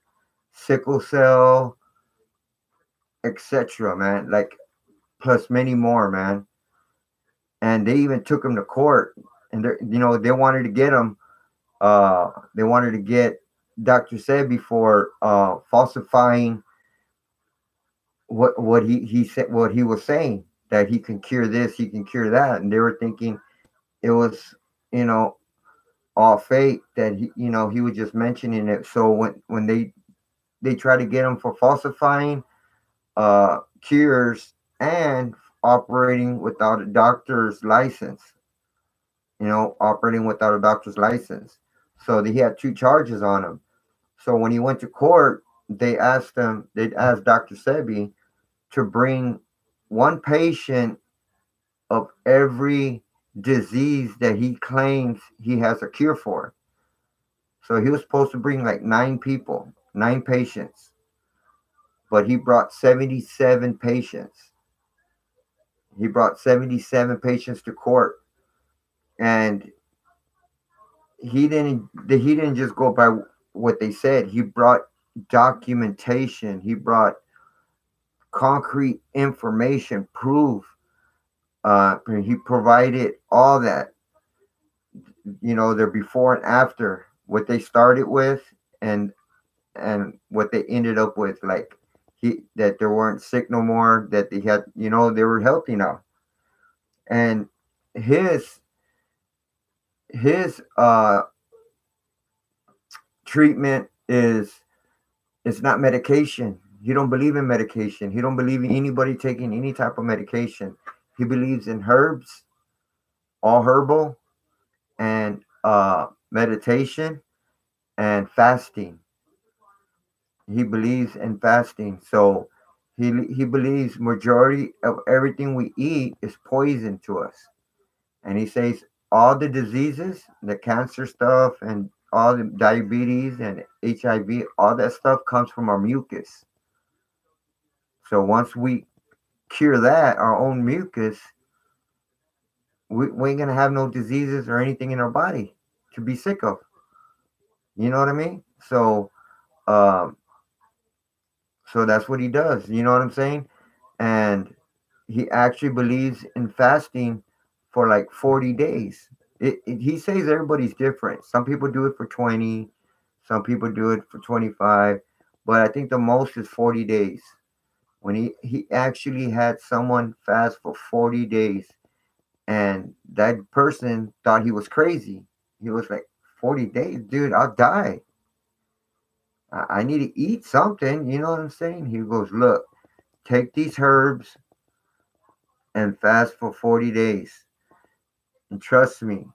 sickle cell, etc. Man, like plus many more, man. And they even took him to court, and they wanted to get him. They wanted to get Dr. Sebi for falsifying what he said, what he was saying, that he can cure this, he can cure that, and they were thinking it was you know all fake, that he was just mentioning it. So when they try to get him for falsifying cures and operating without a doctor's license, operating without a doctor's license. So he had two charges on him. So when he went to court, they'd asked Dr. Sebi to bring one patient of every disease that he claims he has a cure for. So he was supposed to bring like nine people, nine patients, but he brought 77 patients. He brought 77 patients to court, and he didn't just go by what they said. He brought documentation. He brought concrete information, proof. He provided all that, their before and after, what they started with, and what they ended up with. Like that they weren't sick no more, that they had, they were healthy now. And his his treatment is, it's not medication. He don't believe in medication. He don't believe in anybody taking any type of medication. He believes in herbs, all herbal, and meditation and fasting. He believes in fasting. So he believes majority of everything we eat is poison to us. And he says all the diseases, the cancer stuff, and all the diabetes and HIV, all that stuff comes from our mucus. So once we cure that, our own mucus, we ain't gonna have no diseases or anything in our body to be sick of. You know what I mean? Um, so that's what he does. You know what I'm saying? And he actually believes in fasting for like 40 days. He says everybody's different. Some people do it for 20, some people do it for 25, but I think the most is 40 days. When he actually had someone fast for 40 days, and that person thought he was crazy. He was like, 40 days, dude, I'll die. I need to eat something. You know what I'm saying? He goes, look, take these herbs and fast for 40 days. And trust me.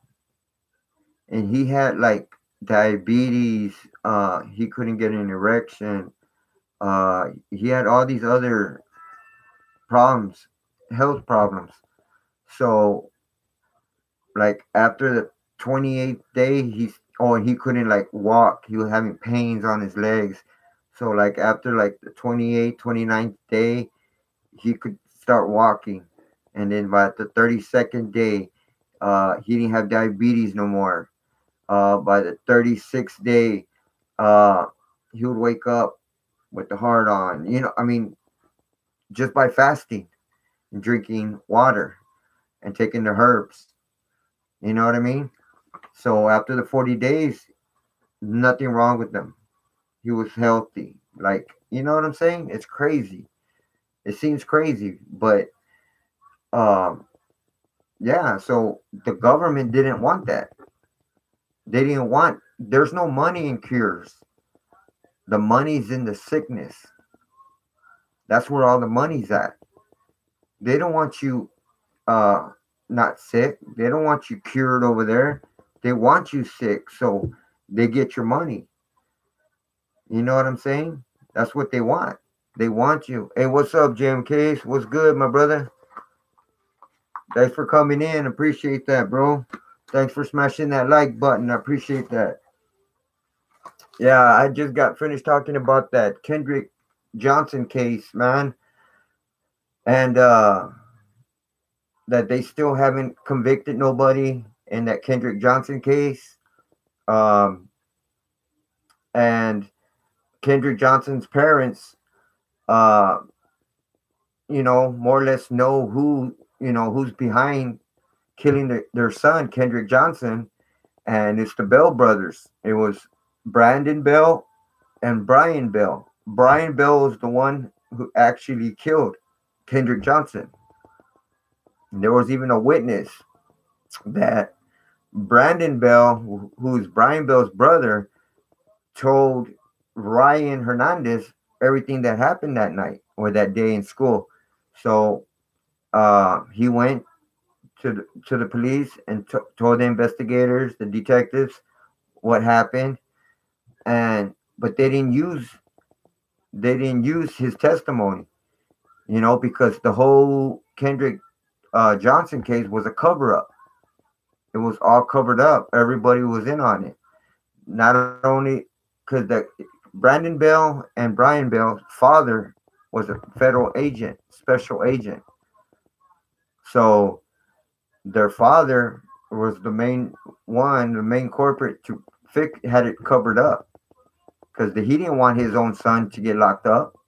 And he had like diabetes. He couldn't get an erection. He had all these other problems, health problems. So, like after the 28th day, he couldn't like walk. He was having pains on his legs. So like after like the 28th, 29th day, he could start walking. And then by the 32nd day, he didn't have diabetes no more. By the 36th day, uh, he would wake up with the heart on. I mean, just by fasting and drinking water and taking the herbs. You know what I mean? So after the 40 days, nothing wrong with him. He was healthy. Like, you know what I'm saying? It's crazy. It seems crazy, but um, yeah. So the government didn't want that. They didn't want. There's no money in cures. The money's in the sickness. That's where all the money's at. They don't want you uh not sick. They don't want you cured over there. They want you sick, so they get your money. You know what I'm saying? That's what they want. They want you. Hey, what's up, Jim Case? What's good, my brother? Thanks for coming in. Appreciate that, bro. Thanks for smashing that like button. I appreciate that. Yeah, I just got finished talking about that Kendrick Johnson case, man. And that they still haven't convicted nobody in that Kendrick Johnson case. Um, and Kendrick Johnson's parents, uh, more or less know who's behind killing their son, Kendrick Johnson, and it's the Bell brothers. It was Brandon Bell and Brian Bell. Brian Bell was the one who actually killed Kendrick Johnson. And there was even a witness that Brandon Bell, who's Brian Bell's brother, told Ryan Hernandez everything that happened that night or that day in school. So he went to the police and told the investigators, the detectives, what happened, and but they didn't use his testimony, because the whole Kendrick Johnson case was a cover up. It was all covered up. Everybody was in on it. Not only because the Brandon Bell and Brian Bell's father was a federal agent, special agent. So their father was the main corporate to had it covered up because he didn't want his own son to get locked up.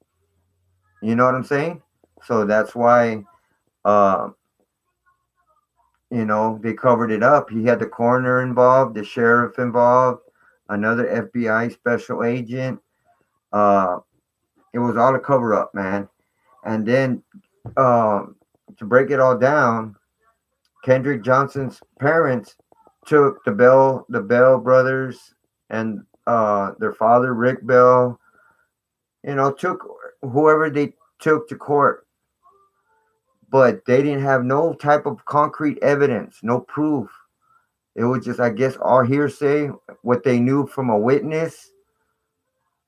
You know what I'm saying? So that's why, uh, they covered it up. He had the coroner involved, the sheriff involved, another FBI special agent. Uh, it was all a cover up, man. And then, um, to break it all down, Kendrick Johnson's parents took the Bell brothers and their father, Rick Bell, took whoever they took to court, but they didn't have no type of concrete evidence, no proof. It was just, I guess, all hearsay, what they knew from a witness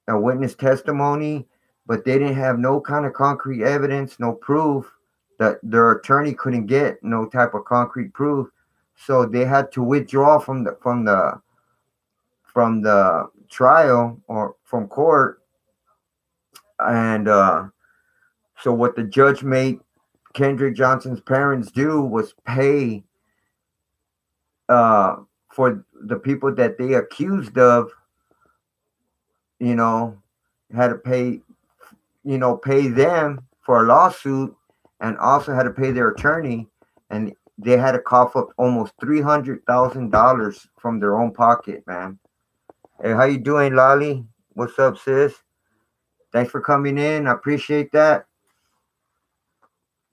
testimony, but they didn't have no kind of concrete evidence, no proof. That their attorney couldn't get no type of concrete proof, so they had to withdraw from the trial or from court. And so what the judge made Kendrick Johnson's parents do was pay uh, for the people that they accused of, you know, had to pay them for a lawsuit, and also had to pay their attorney, and they had to cough up almost $300,000 from their own pocket, man. Hey, how you doing, Lolly? What's up, sis? Thanks for coming in. I appreciate that.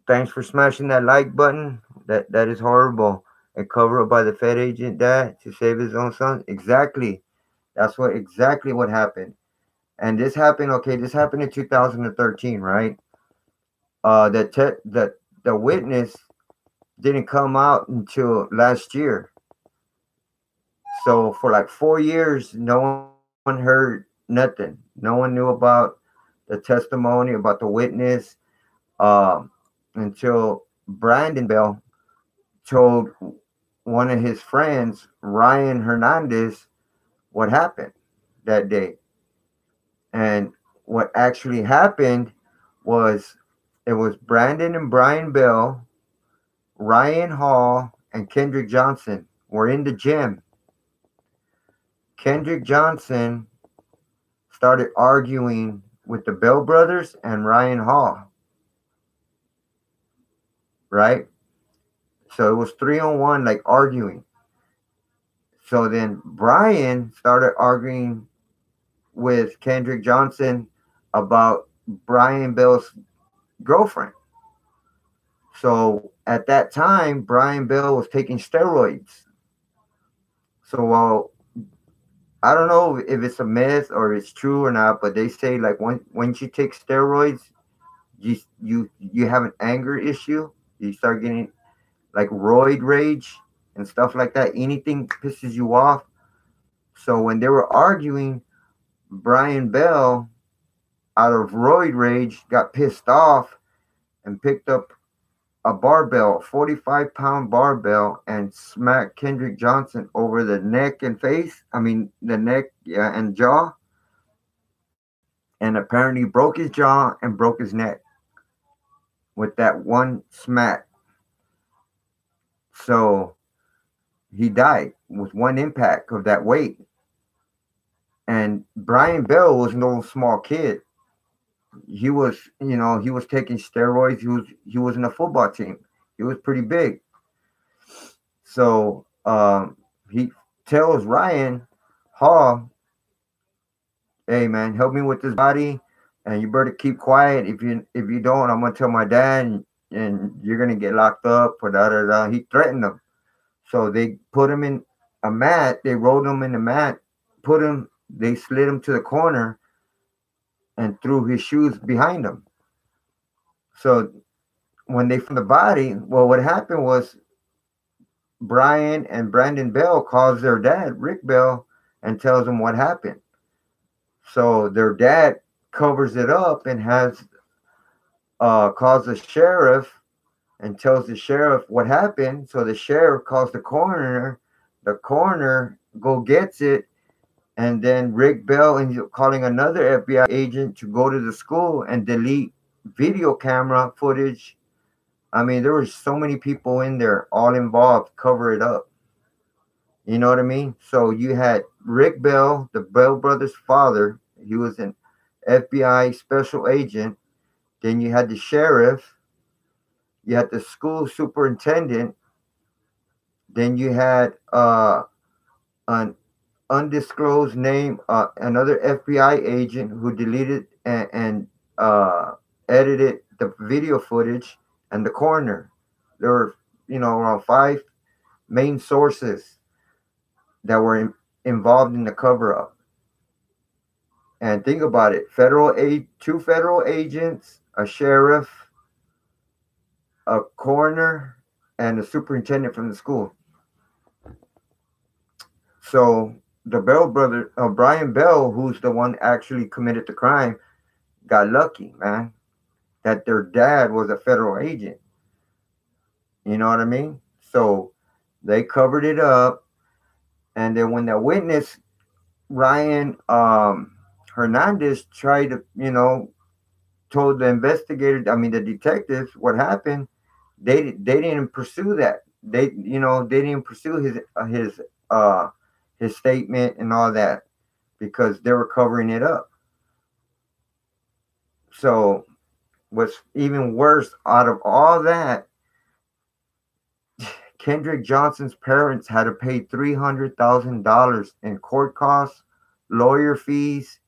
Thanks for smashing that like button. That is horrible. And cover up by the Fed agent dad to save his own son. Exactly. That's exactly what happened. And this happened. Okay, this happened in 2013, right? The witness didn't come out until last year. So for like 4 years, no one heard nothing. No one knew about the testimony, about the witness, um, until Brandon Bell told one of his friends, Ryan Hernandez, what happened that day. And what actually happened was, it was Brandon and Brian Bell, Ryan Hall, and Kendrick Johnson were in the gym. Kendrick Johnson started arguing with the Bell brothers and Ryan Hall, right? So it was 3-on-1, like arguing. So then Brian started arguing with Kendrick Johnson about Brian Bell's girlfriend. So at that time, Brian Bell was taking steroids. So while I don't know if it's a myth or it's true or not, but they say like when you take steroids, you have an anger issue. You start getting like roid rage and stuff like that. Anything pisses you off. So when they were arguing, Brian Bell, out of roid rage, got pissed off and picked up a barbell, 45-pound barbell, and smacked Kendrick Johnson over the neck and face. I mean, the neck, yeah, and jaw. And apparently broke his jaw and broke his neck with that one smack. So he died with one impact of that weight. And Brian Bell was no small kid. He was, he was taking steroids. He was in a football team. He was pretty big. So he tells Ryan Hall, "Hey man, help me with this body, and you better keep quiet. If you don't, I'm gonna tell my dad, and you're gonna get locked up for da da da." He threatened them. So they put him in a mat. They rolled him in the mat, they slid him to the corner, and threw his shoes behind him. So when they found the body, well, what happened was Brian and Brandon Bell calls their dad, Rick Bell, and tells him what happened. So their dad covers it up and calls the sheriff and tells the sheriff what happened. So the sheriff calls the coroner. The coroner go gets it, and then Rick Bell and calling another FBI agent to go to the school and delete video camera footage. I mean, there were so many people in there, all involved, cover it up. You know what I mean? So you had Rick Bell, the Bell brothers' father, He was an FBI special agent. Then you had the sheriff, you had the school superintendent, then you had an undisclosed name, another FBI agent who deleted and edited the video footage, and the coroner. There were, around five main sources that were involved in the cover up. And think about it: two federal agents, a sheriff, a coroner, and a superintendent from the school. So the Bell brother, Brian Bell, who's the one actually committed the crime, got lucky, man, that their dad was a federal agent. You know what I mean? So they covered it up. And then when the witness, Ryan Hernandez, tried to, told the investigator, I mean, the detectives, what happened, they didn't pursue that. They didn't pursue his statement and all that because they were covering it up. So what's even worse out of all that, Kendrick Johnson's parents had to pay $300,000 in court costs, lawyer fees,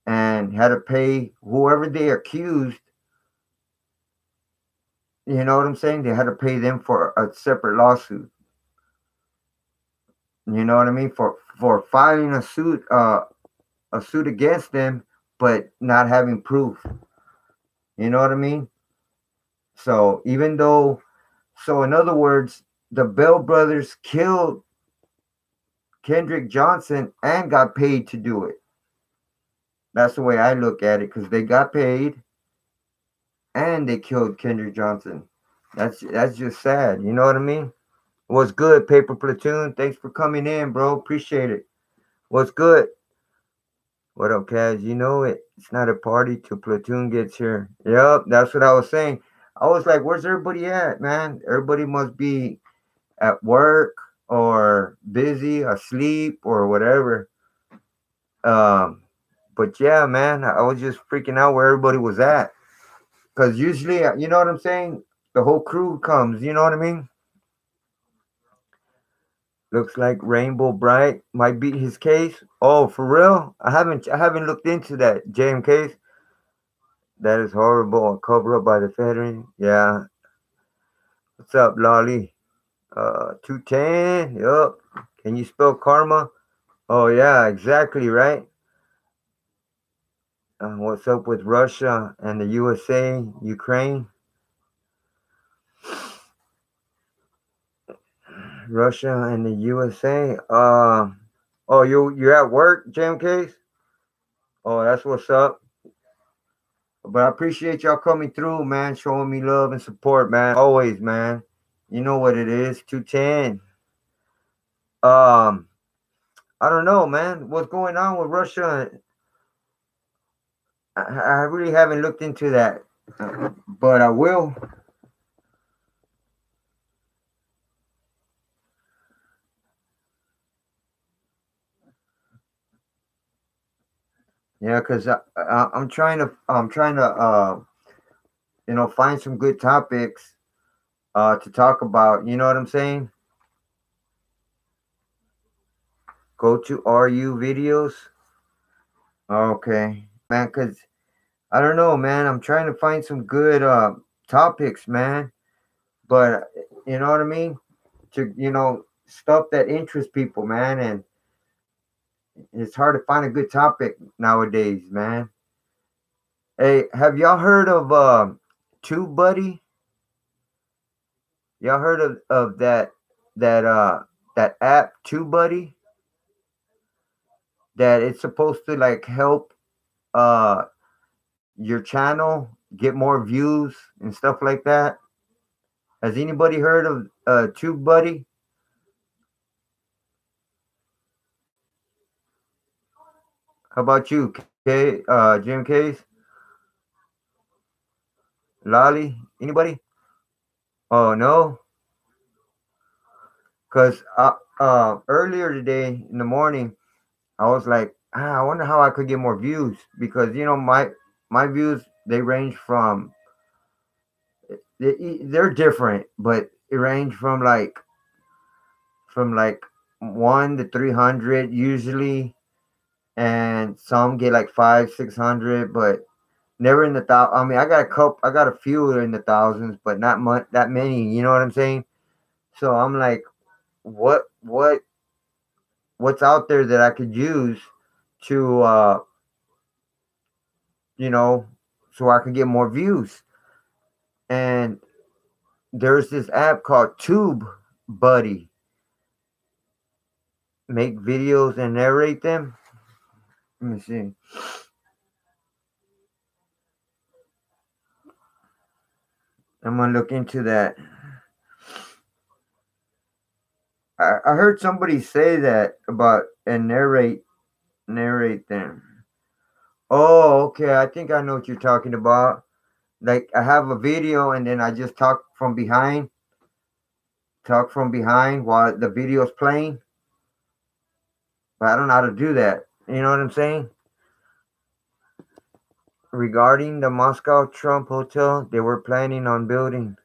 and had to pay whoever they accused. You know what I'm saying? They had to pay them for a separate lawsuit. You know what I mean? For filing a suit against them, but not having proof. You know what I mean? So in other words, the Bell brothers killed Kendrick Johnson and got paid to do it. That's the way I look at it, because they got paid and they killed Kendrick Johnson. That's just sad. You know what I mean? What's good, Paper Platoon? Thanks for coming in, bro. Appreciate it. What's good? What up, Kaz? You know it. It's not a party till Platoon gets here. Yep, that's what I was saying. I was like, where's everybody at, man? Everybody must be at work or busy, asleep, or whatever. But yeah, man, I was just freaking out where everybody was at. Because usually, you know what I'm saying? The whole crew comes, you know what I mean? Looks like Rainbow Bright might beat his case. Oh, for real? I haven't looked into that JM case. That is horrible. Cover up by the Federal. Yeah. What's up, Lolly? 210. Yup. Can you spell karma? Oh yeah, exactly, right? What's up with Russia and the USA, Ukraine? Russia and the USA. Oh, you're at work, Jam Case? Oh, that's what's up. But I appreciate y'all coming through, man, showing me love and support, man. Always, man. You know what it is, 210. I don't know, man. What's going on with Russia? I really haven't looked into that, but I will. Yeah, because I'm trying to find some good topics to talk about. You know what I'm saying? Go to RU videos. Okay, man. Because I don't know, man. I'm trying to find some good topics, man. But you know what I mean? To stuff that interests people, man. And it's hard to find a good topic nowadays, man. Hey, have y'all heard of TubeBuddy? Y'all heard of that app TubeBuddy? That it's supposed to like help uh your channel get more views and stuff like that. Has anybody heard of TubeBuddy? How about you, Jim Case? Lolly? Anybody? Oh no, because earlier today in the morning, I was like I wonder how I could get more views, because my views, they range from, they're different, but it range from like 1 to 300 usually, and some get like 500, 600, but never in the thousand. I mean, I got a few in the thousands, but not much that many. You know what I'm saying? So I'm like, what's out there that I could use to you know, so I can get more views. And there's this app called Tube Buddy. Make videos and narrate them. Let me see. I'm gonna look into that. I heard somebody say that about and narrate them. Oh, okay. I think I know what you're talking about. Like, I have a video and then I just talk from behind while the video's playing. But I don't know how to do that. You know what I'm saying? Regarding the Moscow Trump Hotel they were planning on building.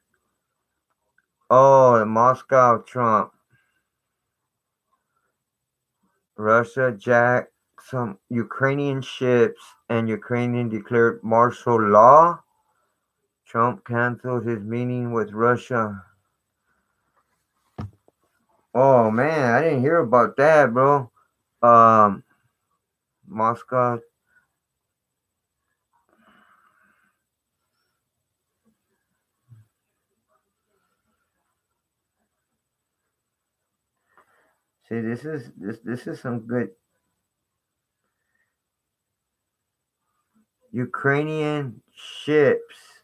Oh, the Moscow Trump. Russia jacked some Ukrainian ships and Ukrainian declared martial law. Trump canceled his meeting with Russia. Oh man, I didn't hear about that, bro. Um, Moscow. See, this is some good Ukrainian ships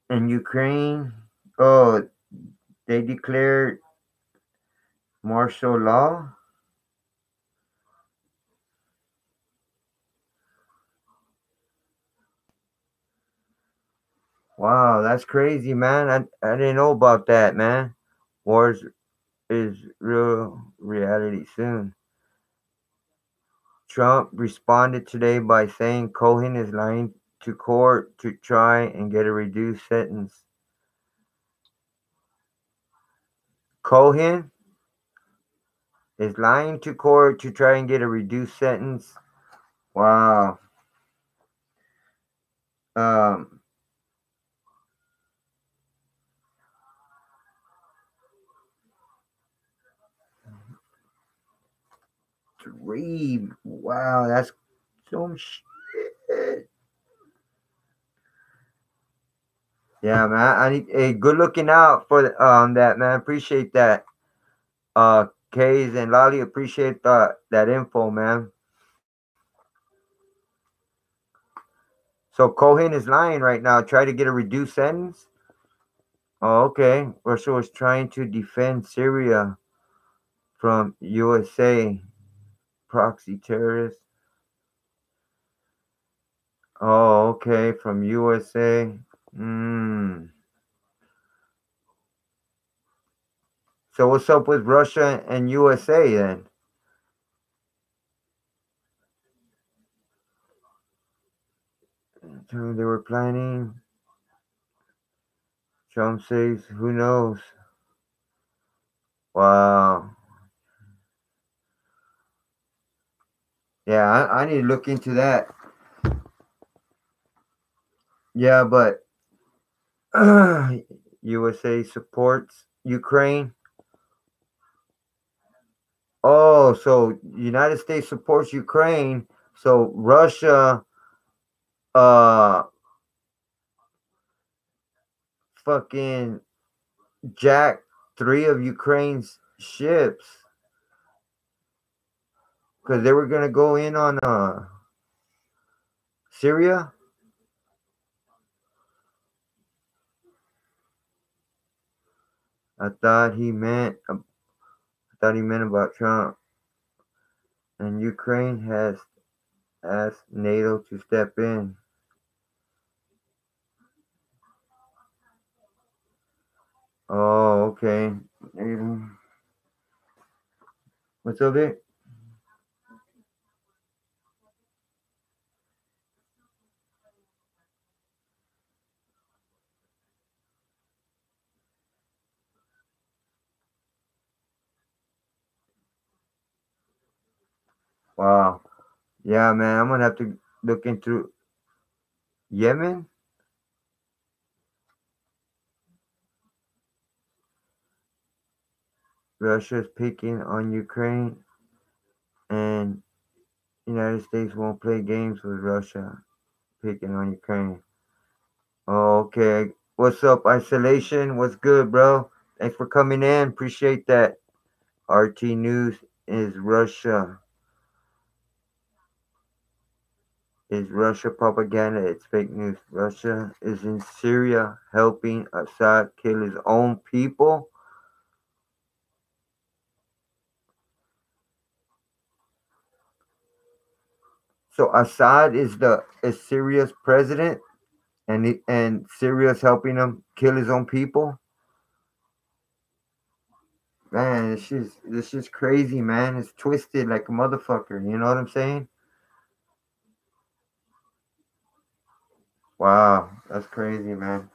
in Ukraine. Oh, they declared martial law. Wow, that's crazy, man. I didn't know about that, man. Wars is real reality soon. Trump responded today by saying Cohen is lying to court to try and get a reduced sentence. Cohen is lying to court to try and get a reduced sentence. Wow. Um, Wow, that's some shit. Yeah, man. I need a good looking out for that, man. Appreciate that. Kays and Lolly, appreciate that info, man. So Cohen is lying right now. Try to get a reduced sentence. Oh, okay. Russia was trying to defend Syria from USA proxy terrorists. Oh, okay. From USA. Hmm. So what's up with Russia and USA then? So they were planning. Trump says, who knows? Wow. Yeah, I need to look into that. Yeah, but USA supports Ukraine. Oh, so United States supports Ukraine. So Russia uh fucking jacked three of Ukraine's ships because they were gonna go in on Syria. I thought he meant about Trump, and Ukraine has asked NATO to step in. Oh, okay. NATO. What's up, it? Wow. Yeah, man. I'm gonna have to look into Yemen. Russia's picking on Ukraine, and United States won't play games with Russia. Picking on Ukraine. Oh, okay. What's up, isolation? What's good, bro? Thanks for coming in. Appreciate that. RT News is Russia. Is Russia propaganda? It's fake news. Russia is in Syria helping Assad kill his own people. So Assad is Syria's president, and Syria's helping him kill his own people. Man, this is crazy, man. It's twisted like a motherfucker. You know what I'm saying? Wow, that's crazy, man.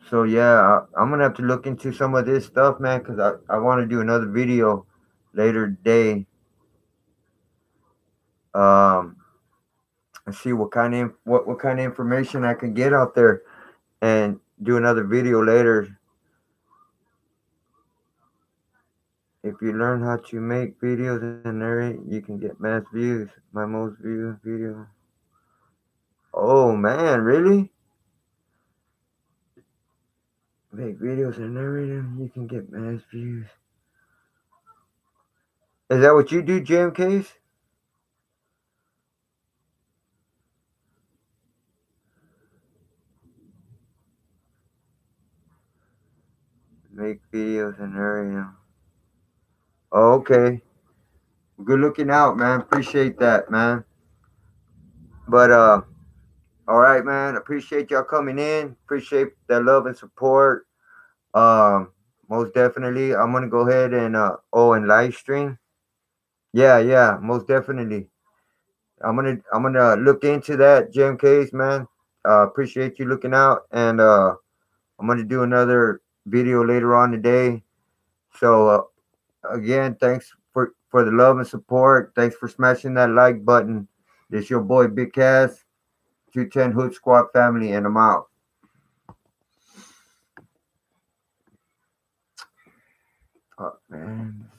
So yeah, I'm gonna have to look into some of this stuff, man, because I want to do another video later today. Um, and see what kind of information I can get out there, and do another video later. If you learn how to make videos and narrate, you can get mass views. My most viewed video. Oh man, really? Make videos and narrate them, you can get mass views. Is that what you do, JMKs? Make videos and narrate them. Oh, okay. Good looking out, man. Appreciate that, man. But all right, man. Appreciate y'all coming in. Appreciate that love and support. Um, Most definitely. I'm gonna go ahead and and live stream. Yeah, yeah, most definitely. I'm gonna look into that, JMKs, man. Appreciate you looking out, and I'm gonna do another video later on today. So again, thanks for the love and support. Thanks for smashing that like button. This your boy Big Cass, 210 Hood Squad family, and I'm out. Oh, man.